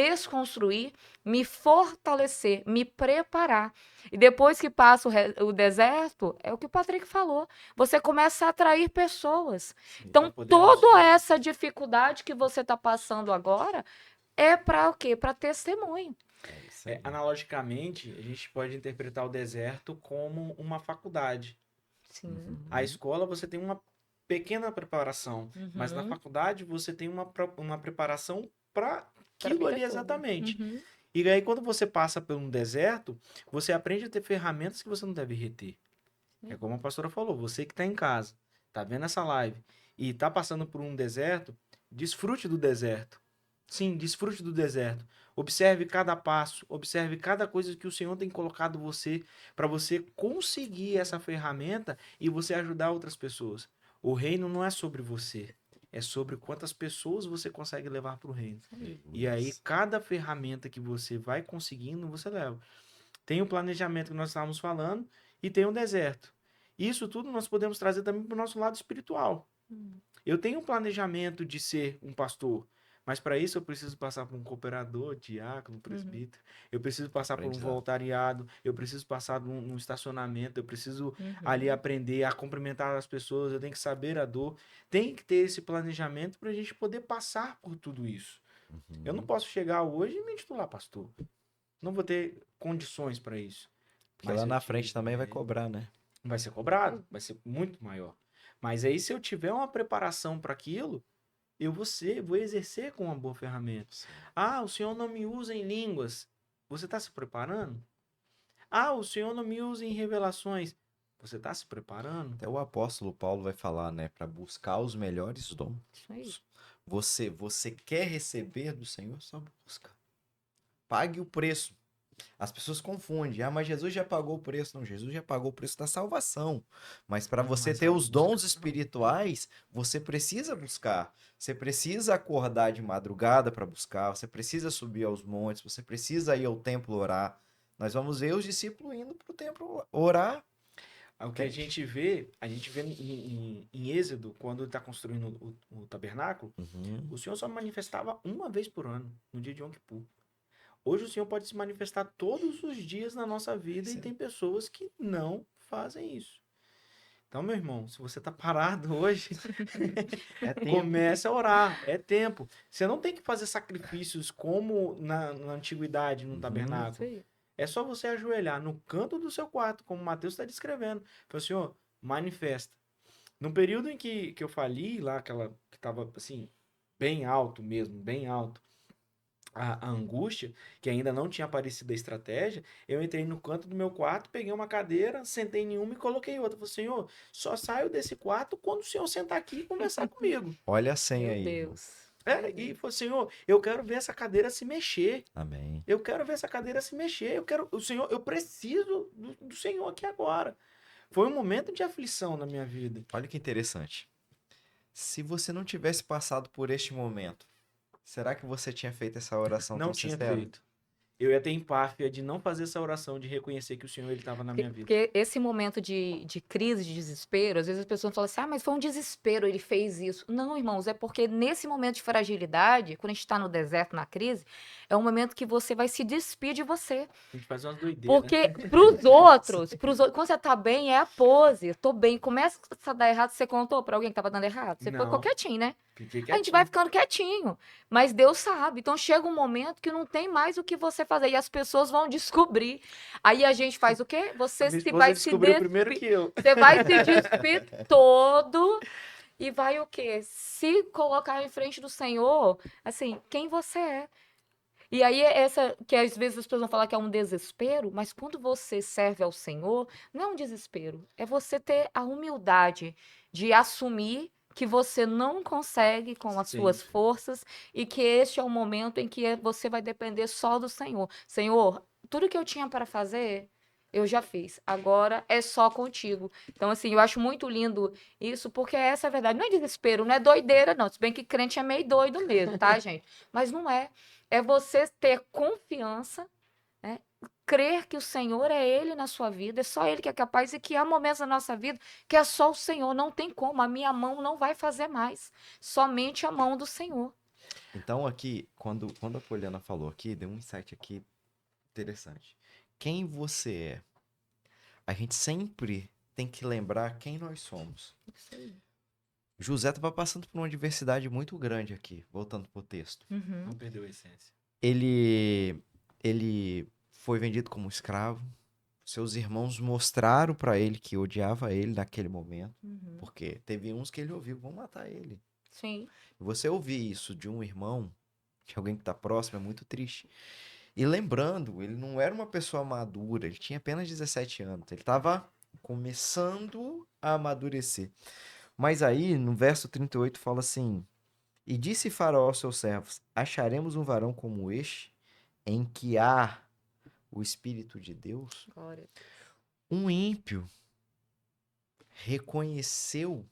desconstruir, me fortalecer, me preparar. E depois que passa o deserto, é o que o Patrick falou, você começa a atrair pessoas. Então, poder toda abençoar. essa dificuldade que você está passando agora é para o quê? Para testemunho. É isso aí. Analogicamente, a gente pode interpretar o deserto como uma faculdade. Sim. A escola você tem uma pequena preparação, mas na Uhum. faculdade você tem uma preparação para Pra aquilo vida ali toda. exatamente. Uhum. E aí quando você passa por um deserto, você aprende a ter ferramentas que você não deve reter. É como a pastora falou, você que está em casa, está vendo essa live e está passando por um deserto, desfrute do deserto. Sim, desfrute do deserto. Observe cada passo, observe cada coisa que o Senhor tem colocado você para você conseguir essa ferramenta e você ajudar outras pessoas. O reino não é sobre você, é sobre quantas pessoas você consegue levar para o reino. E aí, cada ferramenta que você vai conseguindo, você leva. Tem o planejamento que nós estávamos falando e tem o deserto. Isso tudo nós podemos trazer também para o nosso lado espiritual. Eu tenho um planejamento de ser um pastor, mas para isso eu preciso passar por um cooperador, diácono, presbítero. Eu preciso passar por um Aprendizado. voluntariado, eu preciso passar num estacionamento, eu preciso Uhum. ali aprender a cumprimentar as pessoas, eu tenho que saber a dor. Tem que ter esse planejamento para a gente poder passar por tudo isso. Eu não posso chegar hoje e me intitular pastor. Não vou ter condições para isso. Porque lá na frente também vai cobrar, né? Vai ser cobrado, vai ser muito maior. Mas aí, se eu tiver uma preparação para aquilo, eu vou exercer com uma boa ferramenta. O Senhor não me usa em línguas. Você está se preparando? O Senhor não me usa em revelações. Você está se preparando? Até o apóstolo Paulo vai falar, né? Para buscar os melhores dons. Isso aí. Você quer receber do Senhor? Só busca. Pague o preço. As pessoas confundem. Mas Jesus já pagou o preço. Não, Jesus já pagou o preço da salvação. Mas para você Mas ter a os busca dons não. espirituais, você precisa buscar. Você precisa acordar de madrugada para buscar. Você precisa subir aos montes. Você precisa ir ao templo orar. Nós vamos ver os discípulos indo para o templo orar. O que a gente vê em Êxodo, quando ele está construindo o tabernáculo, o Senhor só manifestava uma vez por ano, no dia de Yom Kippur. Hoje o Senhor pode se manifestar todos os dias na nossa vida Sim. e tem pessoas que não fazem isso. Então, meu irmão, se você está parado hoje, comece a orar, é tempo. Você não tem que fazer sacrifícios como na antiguidade, no Isso tabernáculo. aí. É só você ajoelhar no canto do seu quarto, como o Mateus está descrevendo. Fala, Senhor, manifesta. No período em que eu fali lá, que estava assim, bem alto mesmo, bem alto, a angústia, que ainda não tinha aparecido a estratégia, eu entrei no canto do meu quarto, peguei uma cadeira, sentei em uma e coloquei outra. Falei, Senhor, só saio desse quarto quando o Senhor sentar aqui e conversar comigo. Olha a senha Meu aí. Deus. E falei, Senhor, eu quero ver essa cadeira se mexer. Amém. Eu quero ver essa cadeira se mexer. Senhor, eu preciso do Senhor aqui agora. Foi um momento de aflição na minha vida. Olha que interessante. Se você não tivesse passado por este momento, será que você tinha feito essa oração Não tão tinha sincera? feito. Eu ia ter empáfia de não fazer essa oração, de reconhecer que o Senhor estava na minha vida. Porque esse momento de crise, de desespero, às vezes as pessoas falam assim, mas foi um desespero, ele fez isso. Não, irmãos, é porque nesse momento de fragilidade, quando a gente está no deserto, na crise, é um momento que você vai se despir de você. A gente faz umas doideiras. Porque pros outros, quando você tá bem, é a pose, eu tô bem. Começa a dar errado, você contou pra alguém que tava dando errado? Você ficou Não. quietinho, né? Fiquei A gente quietinho. vai ficando quietinho, mas Deus sabe. Então chega um momento que não tem mais o que você fazer e as pessoas vão descobrir. Aí a gente faz o quê? Você Minha se esposa vai se descobriu primeiro que eu. você vai se despir todo e vai o quê? Se colocar em frente do Senhor, assim, quem você é. E aí é essa que às vezes as pessoas vão falar que é um desespero, mas quando você serve ao Senhor, não é um desespero, é você ter a humildade de assumir que você não consegue com as Sim. suas forças e que este é o momento em que você vai depender só do Senhor. Senhor, tudo que eu tinha para fazer, eu já fiz. Agora é só contigo. Então, assim, eu acho muito lindo isso, porque essa é a verdade. Não é desespero, não é doideira, não. Se bem que crente é meio doido mesmo, tá, gente? Mas não é. É você ter confiança, né? Crer que o Senhor é Ele na sua vida, é só Ele que é capaz e que há momentos na nossa vida que é só o Senhor, não tem como, a minha mão não vai fazer mais, somente a mão do Senhor. Então aqui, quando a Poliana falou aqui, deu um insight aqui interessante. Quem você é? A gente sempre tem que lembrar quem nós somos. Isso aí. José estava passando por uma adversidade muito grande aqui, voltando pro texto. Uhum. Não perdeu a essência. Ele foi vendido como escravo. Seus irmãos mostraram para ele que odiava ele naquele momento, Uhum. porque teve uns que ele ouviu, vão matar ele. Sim. E você ouvir isso de um irmão, de alguém que está próximo, é muito triste. E lembrando, ele não era uma pessoa madura, ele tinha apenas 17 anos, ele estava começando a amadurecer. Mas aí, no verso 38, fala assim: E disse Faraó aos seus servos: Acharemos um varão como este, em que há o Espírito de Deus? Glória. Um ímpio reconheceu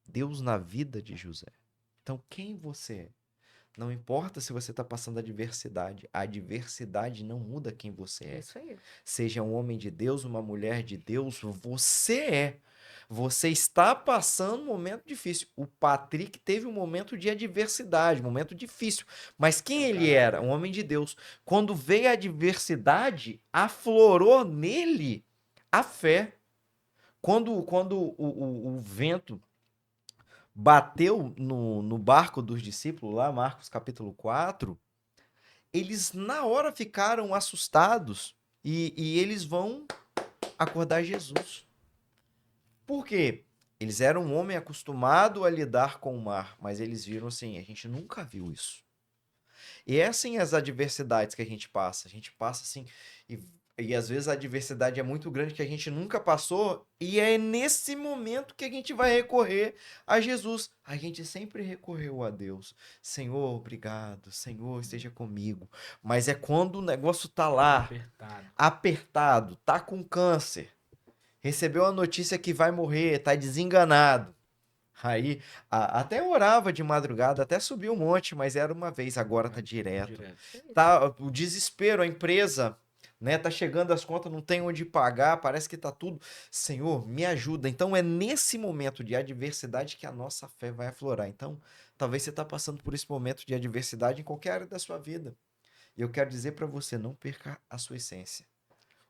Deus na vida de José. Então, quem você é? Não importa se você está passando adversidade, a adversidade não muda quem você é. Isso aí. Seja um homem de Deus, uma mulher de Deus, você é. Você está passando um momento difícil. O Patrick teve um momento de adversidade, um momento difícil. Mas quem ele era? Um homem de Deus. Quando veio a adversidade, aflorou nele a fé. Quando o vento bateu no barco dos discípulos, lá, Marcos capítulo 4, eles na hora ficaram assustados e eles vão acordar Jesus. Por quê? Eles eram um homem acostumado a lidar com o mar, mas eles viram assim, a gente nunca viu isso. E é assim as adversidades que a gente passa. A gente passa assim, e às vezes a adversidade é muito grande que a gente nunca passou, e é nesse momento que a gente vai recorrer a Jesus. A gente sempre recorreu a Deus. Senhor, obrigado. Senhor, esteja comigo. Mas é quando o negócio tá lá, apertado, tá com câncer, recebeu a notícia que vai morrer, tá desenganado. Aí, até orava de madrugada, até subiu um monte, mas era uma vez, agora tá direto. Tá, o desespero, a empresa né? Tá chegando as contas, não tem onde pagar, parece que tá tudo. Senhor, me ajuda. Então é nesse momento de adversidade que a nossa fé vai aflorar. Então, talvez você tá passando por esse momento de adversidade em qualquer área da sua vida. E eu quero dizer para você, não perca a sua essência.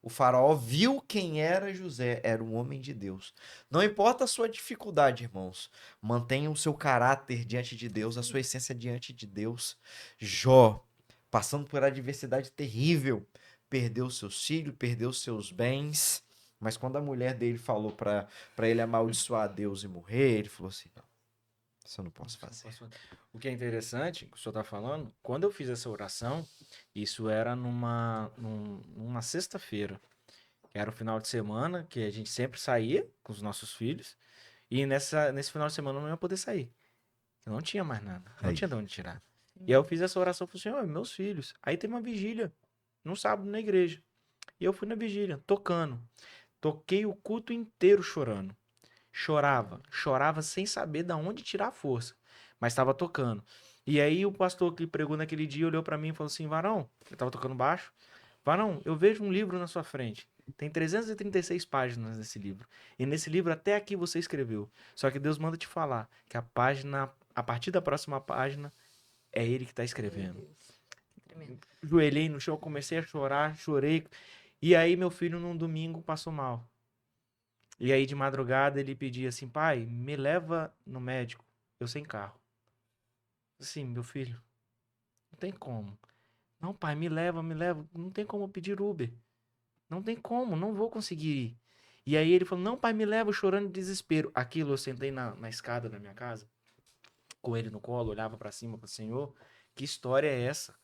O faraó viu quem era José, era um homem de Deus. Não importa a sua dificuldade, irmãos, mantenha o seu caráter diante de Deus, a sua essência diante de Deus. Jó, passando por adversidade terrível, perdeu seus filhos, perdeu seus bens, mas quando a mulher dele falou para ele amaldiçoar Deus e morrer, ele falou assim: não, isso eu não posso fazer. O que é interessante, que o senhor está falando, quando eu fiz essa oração, isso era numa sexta-feira, que era o final de semana, que a gente sempre saía com os nossos filhos, e nesse final de semana eu não ia poder sair. Eu não tinha mais nada, não Aí. tinha de onde tirar. E aí eu fiz essa oração, falei, Senhor, meus filhos. Aí tem uma vigília, no sábado na igreja. E eu fui na vigília, tocando. Toquei o culto inteiro chorando. Chorava sem saber de onde tirar a força, mas estava tocando. E aí o pastor que pregou naquele dia olhou para mim e falou assim: Varão, eu tava tocando baixo. Varão, eu vejo um livro na sua frente. Tem 336 páginas nesse livro. E nesse livro até aqui você escreveu. Só que Deus manda te falar que a página, a partir da próxima página, é ele que está escrevendo. Joelhei no chão, comecei a chorar, chorei. E aí meu filho num domingo passou mal. E aí de madrugada ele pedia assim: pai, me leva no médico, eu sem carro. Assim, meu filho, não tem como. Não, pai, me leva, não tem como pedir Uber. Não tem como, não vou conseguir ir. E aí ele falou: não, pai, me leva, chorando de desespero. Aquilo eu sentei na escada da minha casa, com ele no colo, olhava pra cima pro Senhor. Que história é essa?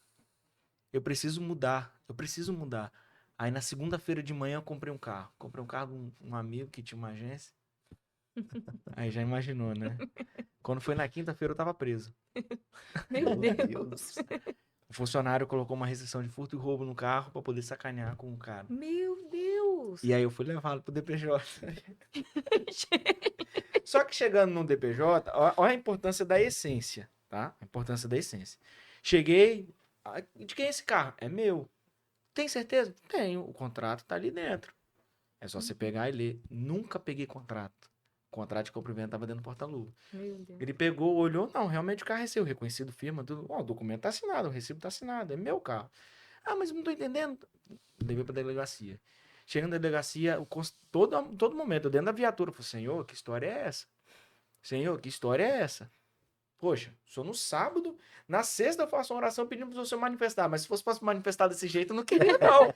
Eu preciso mudar, eu preciso mudar. Aí na segunda-feira de manhã eu comprei um carro. Comprei um carro de um amigo que tinha uma agência. Aí já imaginou, né? Quando foi na quinta-feira eu tava preso. Meu Deus. O funcionário colocou uma restrição de furto e roubo no carro pra poder sacanear com o cara. Meu Deus. E aí eu fui levado pro DPJ. Só que chegando no DPJ, olha a importância da essência, tá? A importância da essência. Cheguei, de quem é esse carro? É meu. Tem certeza? Tenho, o contrato tá ali dentro. É só você pegar e ler. Nunca peguei contrato. O contrato de compra e venda tava dentro do porta-luva. Meu Deus. Ele pegou, olhou, não, realmente o carro é seu, reconhecido firma, tudo. Ó, o documento tá assinado, o recibo tá assinado, é meu carro. Ah, mas não tô entendendo. Levei pra delegacia. Chegando na delegacia, todo momento, eu dentro da viatura, eu falei, Senhor, que história é essa? Senhor, que história é essa? Poxa, sou no sábado, na sexta eu faço uma oração pedindo para você manifestar, mas se fosse para se manifestar desse jeito, eu não queria, não.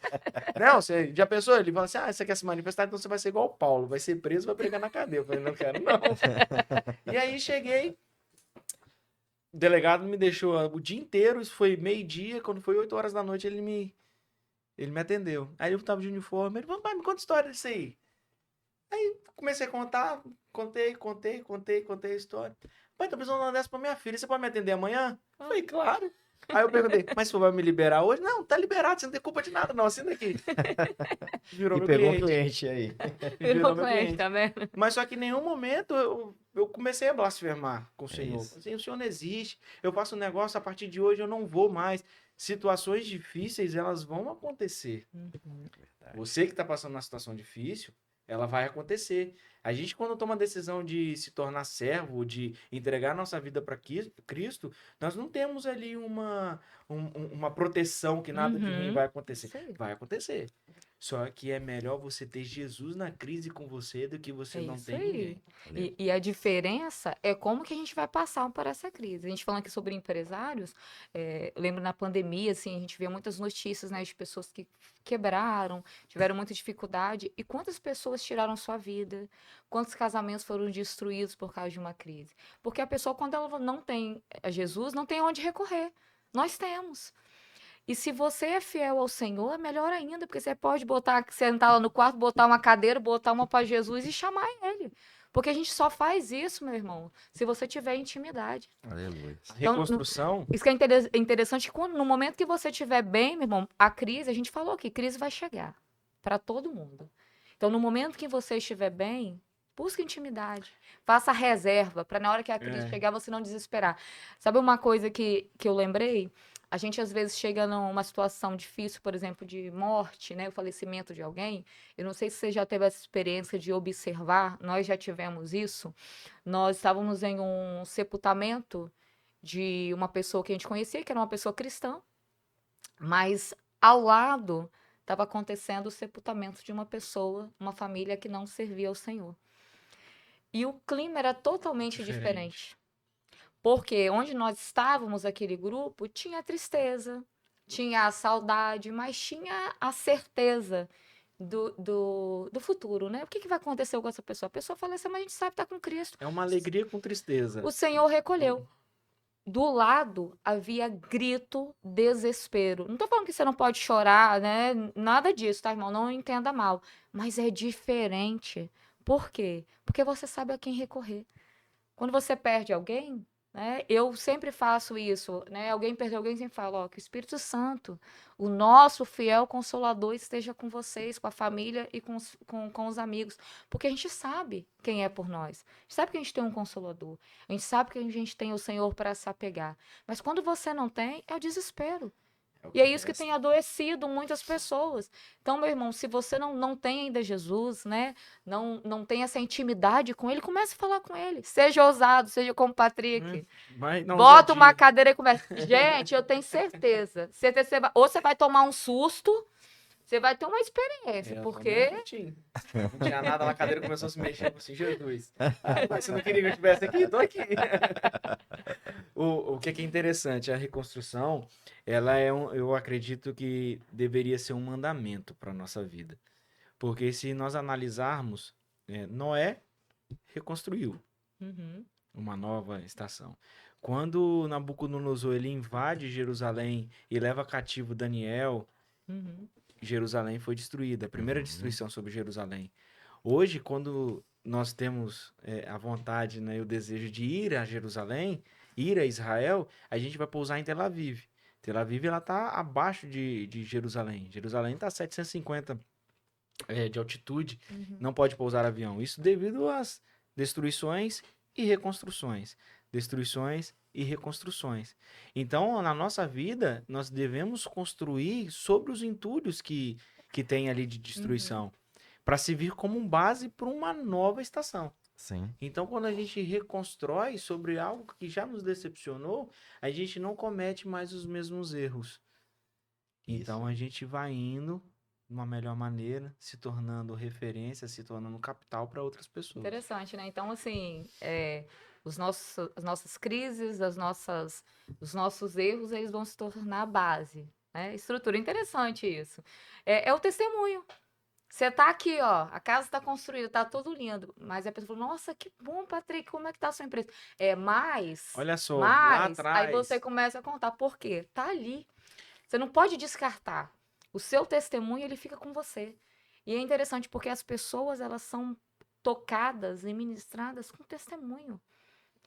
Não, você já pensou? Ele fala assim: ah, você quer se manifestar, então você vai ser igual o Paulo, vai ser preso, vai pregar na cadeia. Eu falei: não quero, não. E aí cheguei, o delegado me deixou o dia inteiro, isso foi meio-dia, quando foi 8 horas da noite, ele me atendeu. Aí eu tava de uniforme, ele falou: pai, me conta a história disso aí. Aí comecei a contar, contei a história. Pai, tô precisando de uma dessa pra minha filha, você pode me atender amanhã? Eu falei, claro. Aí eu perguntei, mas você vai me liberar hoje? Não, tá liberado, você não tem culpa de nada, não, assina aqui. Virou E meu pegou um cliente. cliente aí. Virou cliente, tá vendo? Mas só que em nenhum momento eu comecei a blasfemar com o Senhor. isso. Assim, o Senhor não existe, eu faço um negócio, a partir de hoje eu não vou mais. Situações difíceis, elas vão acontecer. Você que tá passando uma situação difícil, ela vai acontecer. A gente, quando toma a decisão de se tornar servo, de entregar nossa vida para Cristo, nós não temos ali uma proteção que nada de ruim Uhum. vai acontecer. Isso aí. Vai acontecer. Só que é melhor você ter Jesus na crise com você do que você É não isso ter aí. ninguém. E a diferença é como que a gente vai passar por essa crise. A gente falando aqui sobre empresários, eu lembro na pandemia, assim, a gente vê muitas notícias, né, de pessoas que quebraram, tiveram muita dificuldade. E quantas pessoas tiraram sua vida? Quantos casamentos foram destruídos por causa de uma crise? Porque a pessoa, quando ela não tem a Jesus, não tem onde recorrer. Nós temos. E se você é fiel ao Senhor, é melhor ainda, porque você pode sentar lá no quarto, botar uma cadeira, botar uma para Jesus e chamar Ele. Porque a gente só faz isso, meu irmão, se você tiver intimidade. Aleluia. A Então, reconstrução, Isso que é interessante, que no momento que você estiver bem, meu irmão, a crise, a gente falou que crise vai chegar para todo mundo. Então, no momento que você estiver bem, busque intimidade. Faça reserva, para na hora que a crise chegar, você não desesperar. Sabe uma coisa que eu lembrei? A gente às vezes chega numa situação difícil, por exemplo, de morte, né, o falecimento de alguém. Eu não sei se você já teve essa experiência de observar, nós já tivemos isso. Nós estávamos em um sepultamento de uma pessoa que a gente conhecia, que era uma pessoa cristã, mas ao lado estava acontecendo o sepultamento de uma pessoa, uma família que não servia ao Senhor. E o clima era totalmente diferente. Porque onde nós estávamos, aquele grupo, tinha tristeza, tinha a saudade, mas tinha a certeza do futuro, né? O que vai acontecer com essa pessoa? A pessoa fala assim, mas a gente sabe que está com Cristo. É uma alegria com tristeza. O Senhor recolheu. Do lado havia grito, desespero. Não estou falando que você não pode chorar, né? Nada disso, tá, irmão? Não entenda mal. Mas é diferente. Por quê? Porque você sabe a quem recorrer. Quando você perde alguém, né? Eu sempre faço isso, né? Alguém perdeu alguém, sempre falo, ó, que o Espírito Santo, o nosso fiel consolador, esteja com vocês, com a família e com os amigos. Porque a gente sabe quem é por nós. A gente sabe que a gente tem um consolador. A gente sabe que a gente tem o Senhor para se apegar. Mas quando você não tem, é o desespero. E é isso que tem adoecido muitas pessoas. Então, meu irmão, se você não tem ainda Jesus, né? Não tem essa intimidade com ele, comece a falar com ele. Seja ousado, seja como o Patrick. Bota uma cadeira e conversa. Gente, eu tenho certeza. Ou você vai tomar um susto, você vai ter uma experiência, porque... Não tinha nada na cadeira, começou a se mexer, assim, Jesus. Mas você não queria que eu estivesse aqui? Eu tô aqui. O que é interessante, a reconstrução, ela eu acredito que deveria ser um mandamento para nossa vida. Porque se nós analisarmos, Noé reconstruiu uma nova estação. Quando Nabucodonosor ele invade Jerusalém e leva cativo Daniel, Jerusalém foi destruída, a primeira destruição sobre Jerusalém. Hoje, quando nós temos a vontade, né, e o desejo de ir a Jerusalém, ir a Israel, a gente vai pousar em Tel Aviv. Tel Aviv ela está abaixo de Jerusalém. Jerusalém está a 750 de altitude, não pode pousar avião. Isso devido às destruições e reconstruções. Destruições e reconstruções. Então, na nossa vida, nós devemos construir sobre os entulhos que tem ali de destruição, para servir como base para uma nova estação. Sim. Então, quando a gente reconstrói sobre algo que já nos decepcionou, a gente não comete mais os mesmos erros. Então, a gente vai indo de uma melhor maneira, se tornando referência, se tornando capital para outras pessoas. Interessante, né? Então, assim, as nossas crises, os nossos erros, eles vão se tornar a base, né? Estrutura, interessante isso. É o testemunho. Você tá aqui, ó, a casa está construída, tá tudo lindo, mas a pessoa falou, nossa, que bom, Patrick, como é que tá a sua empresa? Olha só, lá atrás... Aí você começa a contar, por quê? Tá ali. Você não pode descartar. O seu testemunho, ele fica com você. E é interessante porque as pessoas, elas são tocadas e ministradas com testemunho.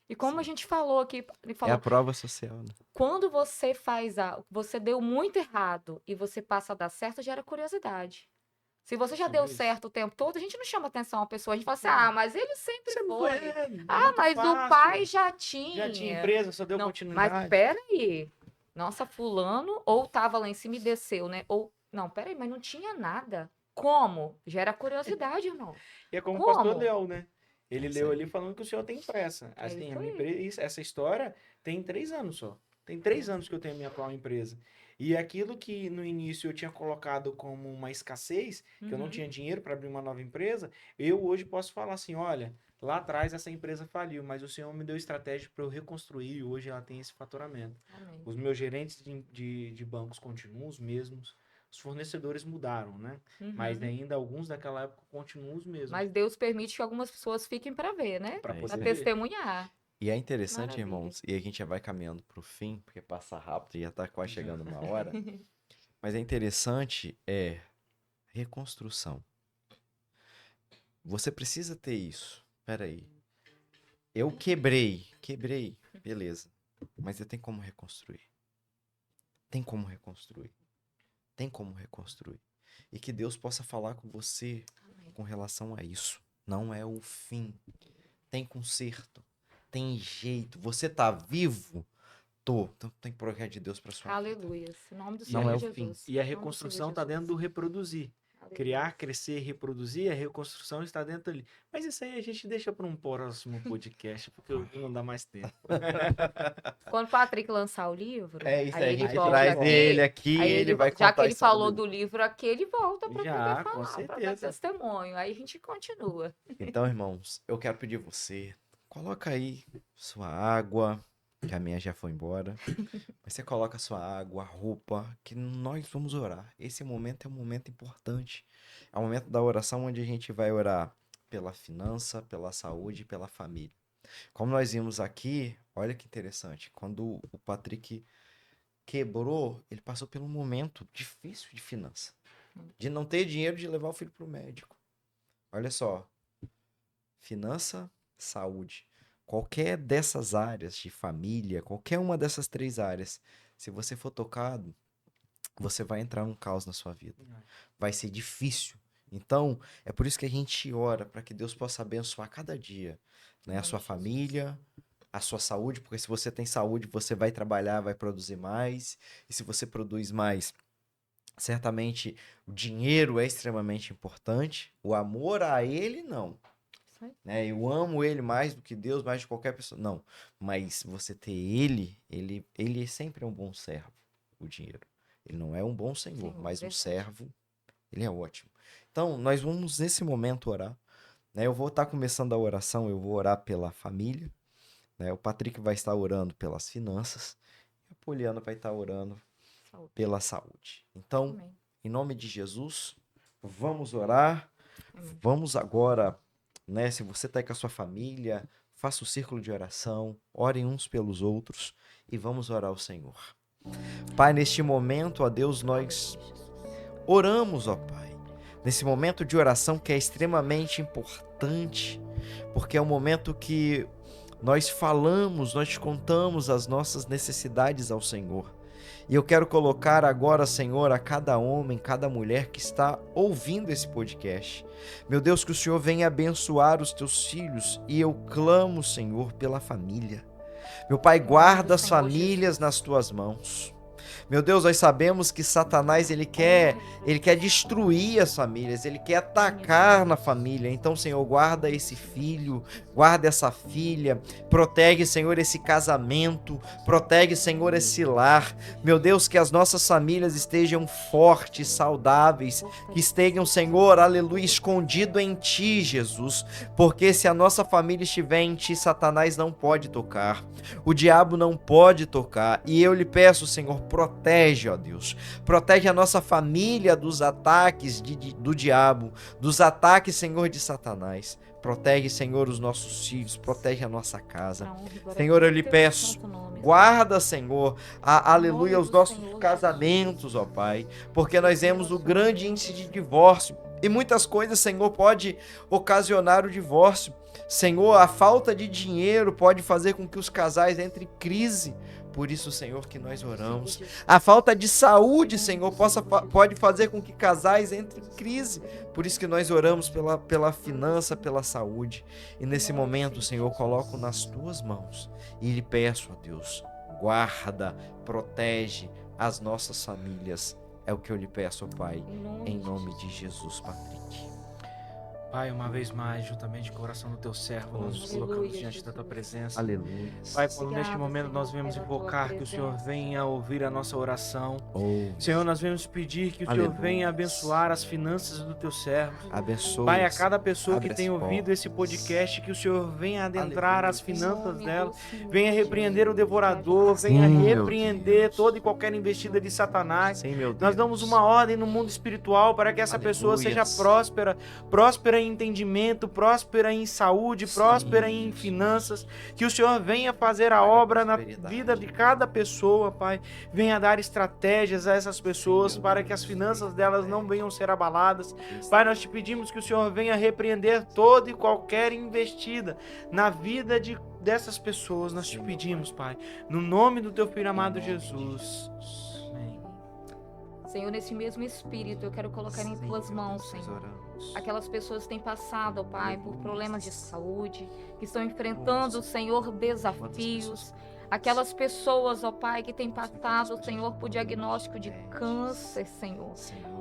E como a gente falou aqui, É a prova social, né? Quando você você deu muito errado e você passa a dar certo, gera curiosidade. Se você já deu certo o tempo todo, a gente não chama atenção a pessoa. A gente fala assim, mas ele sempre foi. Mas o pai já tinha. Já tinha empresa, só deu continuidade. Mas peraí. Nossa, fulano ou tava lá em cima e desceu, né? Ou, não, peraí, mas não tinha nada. Como? Gera curiosidade, irmão. E é como o pastor leu, né? Ele leu ali falando que o senhor tem pressa. Assim, essa história tem 3 anos só. Tem 3 anos que eu tenho a minha atual empresa. E aquilo que no início eu tinha colocado como uma escassez, que eu não tinha dinheiro para abrir uma nova empresa, eu hoje posso falar assim, olha, lá atrás essa empresa faliu, mas o Senhor me deu estratégia para eu reconstruir e hoje ela tem esse faturamento. Amém. Os meus gerentes de bancos continuam os mesmos, os fornecedores mudaram, né? Mas ainda alguns daquela época continuam os mesmos. Mas Deus permite que algumas pessoas fiquem para ver, né? Para poder testemunhar. E é interessante, irmãos, e a gente já vai caminhando para o fim, porque passa rápido e já está quase chegando uma hora. Mas é interessante, reconstrução. Você precisa ter isso. Peraí. Eu quebrei, beleza. Mas eu tenho como reconstruir. Tem como reconstruir. E que Deus possa falar com você com relação a isso. Não é o fim. Tem conserto. Tem jeito. Você tá vivo? Tô. Então tem projeto de Deus para sua vida. Aleluia. Em nome do Não Senhor é o Jesus. fim. E a Em nome do reconstrução Senhor está dentro do Jesus. reproduzir. Aleluia. Criar, crescer, reproduzir, a reconstrução está dentro ali. Mas isso aí a gente deixa para um próximo podcast, porque não dá mais tempo. Quando o Patrick lançar o livro, É isso aí, a ele gente volta traz aqui, ele aqui aí e ele vai já contar que a ele história falou dele. do livro aqui, ele volta para Já, poder com falar, para dar certeza. testemunho. Aí a gente continua. Então, irmãos, eu quero pedir você, coloca aí sua água, que a minha já foi embora. Mas você coloca sua água, roupa, que nós vamos orar. Esse momento é um momento importante. É o momento da oração onde a gente vai orar pela finança, pela saúde e pela família. Como nós vimos aqui, olha que interessante. Quando o Patrick quebrou, ele passou por um momento difícil de finança. De não ter dinheiro de levar o filho para o médico. Olha só. Finança, saúde. Qualquer dessas áreas de família, qualquer uma dessas 3 áreas, se você for tocado, você vai entrar num caos na sua vida. Vai ser difícil. Então, é por isso que a gente ora para que Deus possa abençoar cada dia, né? A sua família, a sua saúde, porque se você tem saúde, você vai trabalhar, vai produzir mais. E se você produz mais, certamente o dinheiro é extremamente importante. O amor a ele, não. Né? Eu amo ele mais do que Deus, mais de qualquer pessoa. Não, mas você ter ele sempre é um bom servo, o dinheiro. Ele não é um bom senhor, mas um servo, ele é ótimo. Então, nós vamos nesse momento orar. Né? Eu vou estar começando a oração, eu vou orar pela família. Né? O Patrick vai estar orando pelas finanças. E a Poliana vai estar orando pela saúde. Então, Amém. em nome de Jesus, vamos orar. Vamos agora... Né? Se você está aí com a sua família, faça o círculo de oração, orem uns pelos outros e vamos orar ao Senhor. Pai, neste momento, ó Deus, nós oramos, ó Pai, nesse momento de oração que é extremamente importante, porque é um momento que nós falamos, nós contamos as nossas necessidades ao Senhor. E eu quero colocar agora, Senhor, a cada homem, cada mulher que está ouvindo esse podcast. Meu Deus, que o Senhor venha abençoar os teus filhos e eu clamo, Senhor, pela família. Meu Pai, guarda as famílias nas tuas mãos. Meu Deus, nós sabemos que Satanás, ele quer destruir as famílias, ele quer atacar na família. Então, Senhor, guarda esse filho, guarda essa filha, protege, Senhor, esse casamento, protege, Senhor, esse lar. Meu Deus, que as nossas famílias estejam fortes, saudáveis, que estejam, Senhor, aleluia, escondido em Ti, Jesus, porque se a nossa família estiver em Ti, Satanás não pode tocar, o diabo não pode tocar, e eu lhe peço, Senhor, protege, ó Deus, protege a nossa família dos ataques do diabo, dos ataques, Senhor, de Satanás. Protege, Senhor, os nossos filhos, protege a nossa casa. Senhor, eu lhe peço, guarda, Senhor, aleluia, os nossos casamentos, ó Pai, porque nós vemos o grande índice de divórcio e muitas coisas, Senhor, pode ocasionar o divórcio. Senhor, a falta de dinheiro pode fazer com que os casais entrem em crise. Por isso, Senhor, que nós oramos. A falta de saúde, Senhor, pode fazer com que casais entrem em crise. Por isso que nós oramos pela finança, pela saúde. E nesse momento, Senhor, coloco nas tuas mãos. E lhe peço, ó Deus, guarda, protege as nossas famílias. É o que eu lhe peço, ó Pai, em nome de Jesus, Patrick. Pai, uma vez mais, juntamente com o coração do teu servo, nós nos colocamos diante da tua presença. Aleluia. Pai, neste momento nós vemos invocar que o Senhor venha ouvir a nossa oração. Senhor, nós vemos pedir que o Senhor venha abençoar as finanças do teu servo. Abençoe. Pai, a cada pessoa que tem ouvido esse podcast, que o Senhor venha adentrar as finanças dela, venha repreender o devorador, venha repreender toda e qualquer investida de Satanás. Sim, meu Deus. Nós damos uma ordem no mundo espiritual para que essa pessoa seja próspera em entendimento, próspera em saúde, próspera em finanças, que o Senhor venha fazer a obra na vida de cada pessoa, Pai, venha dar estratégias a essas pessoas para que as finanças delas não venham ser abaladas. Pai, nós te pedimos que o Senhor venha repreender toda e qualquer investida na vida dessas pessoas, nós te pedimos, Pai, no nome do teu Filho amado Jesus. Amém. Senhor, nesse mesmo espírito, eu quero colocar em tuas mãos, Senhor, aquelas pessoas que têm passado, ó Pai, por problemas de saúde, que estão enfrentando, Senhor, desafios, aquelas pessoas, ó Pai, que têm passado, Senhor, por diagnóstico de câncer, Senhor.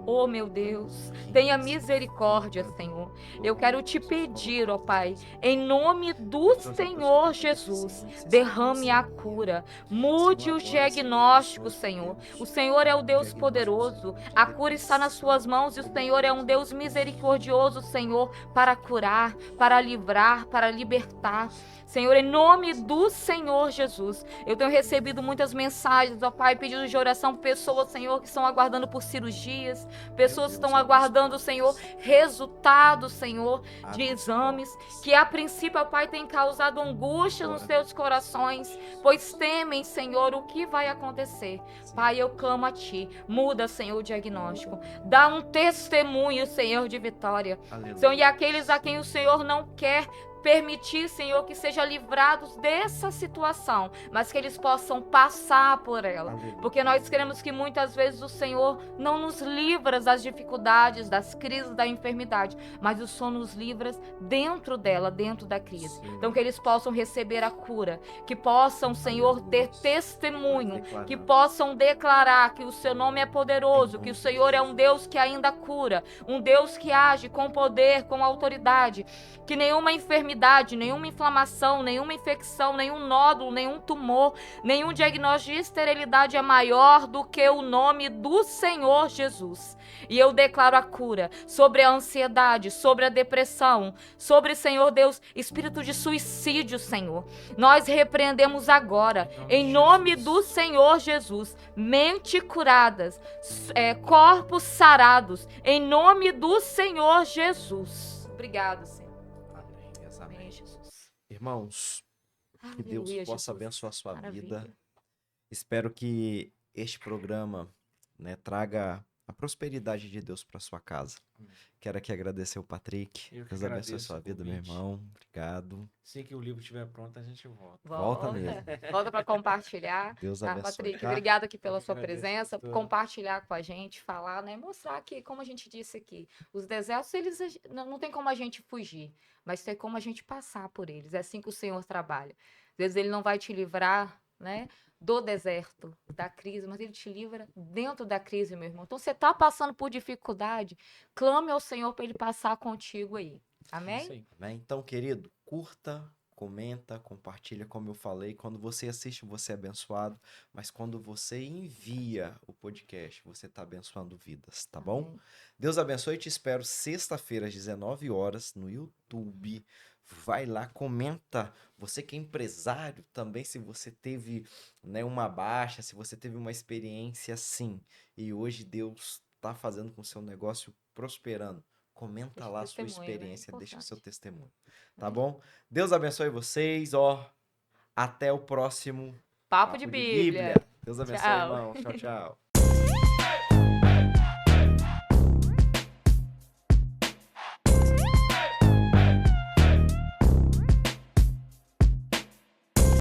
Oh, meu Deus, tenha misericórdia, Senhor. Eu quero te pedir, ó Pai, em nome do Senhor Jesus, derrame a cura, mude os diagnósticos, Senhor. O Senhor é o Deus poderoso, a cura está nas suas mãos e o Senhor é um Deus misericordioso, Senhor, para curar, para livrar, para libertar. Senhor, em nome do Senhor Jesus, eu tenho recebido muitas mensagens, ó Pai, pedidos de oração por pessoas, Senhor, que estão aguardando por cirurgias, pessoas que estão aguardando, Senhor, resultados, Senhor, de exames, que a princípio, ó Pai, tem causado angústia nos seus corações, pois temem, Senhor, o que vai acontecer. Pai, eu clamo a Ti, muda, Senhor, o diagnóstico, dá um testemunho, Senhor, de vitória. Senhor, e aqueles a quem o Senhor não quer permitir, Senhor, que sejam livrados dessa situação, mas que eles possam passar por ela. Porque nós queremos que muitas vezes o Senhor não nos livra das dificuldades, das crises, da enfermidade, mas o Senhor nos livra dentro dela, dentro da crise. Então que eles possam receber a cura, que possam, Senhor, ter testemunho, que possam declarar que o Seu nome é poderoso, que o Senhor é um Deus que ainda cura, um Deus que age com poder, com autoridade, que nenhuma enfermidade, nenhuma inflamação, nenhuma infecção, nenhum nódulo, nenhum tumor, nenhum diagnóstico de esterilidade é maior do que o nome do Senhor Jesus. E eu declaro a cura sobre a ansiedade, sobre a depressão, sobre, Senhor Deus, espírito de suicídio, Senhor. Nós repreendemos agora, em nome do Senhor Jesus, mente curadas, corpos sarados, em nome do Senhor Jesus. Obrigado, Senhor. Amém, Jesus. Irmãos, que Deus Aleluia, possa Jesus. abençoar a sua Maravilha. vida. Espero que este programa, né, traga a prosperidade de Deus para sua casa. Quero aqui agradecer o Patrick. Eu que Deus abençoe a agradeço sua o vida, meu convite. irmão. Obrigado. Assim que o livro estiver pronto, a gente volta. Volta mesmo. Volta para compartilhar. Deus Tá, abençoe. Patrick, Tá? obrigada aqui pela Eu que sua agradeço, presença, pastor. compartilhar com a gente, falar, né? Mostrar aqui, como a gente disse aqui, os desertos, eles não tem como a gente fugir, mas tem como a gente passar por eles. É assim que o Senhor trabalha. Às vezes ele não vai te livrar, né, do deserto, da crise, mas ele te livra dentro da crise, meu irmão. Então, você está passando por dificuldade, clame ao Senhor para ele passar contigo aí. Amém? Isso aí. Amém? Então, querido, curta, comenta, compartilha, como eu falei. Quando você assiste, você é abençoado. Mas quando você envia o podcast, você está abençoando vidas, tá bom? Amém. Deus abençoe e te espero sexta-feira às 19 horas no YouTube. Vai lá, comenta. Você que é empresário também, se você teve, né, uma baixa, se você teve uma experiência assim, e hoje Deus está fazendo com o seu negócio prosperando. Comenta Deixa lá a o sua testemunho, né? experiência, deixa o seu Importante. testemunho. Tá bom? Deus abençoe vocês, ó. Até o próximo Papo de Bíblia. Deus abençoe, Tchau. irmão. Tchau, tchau.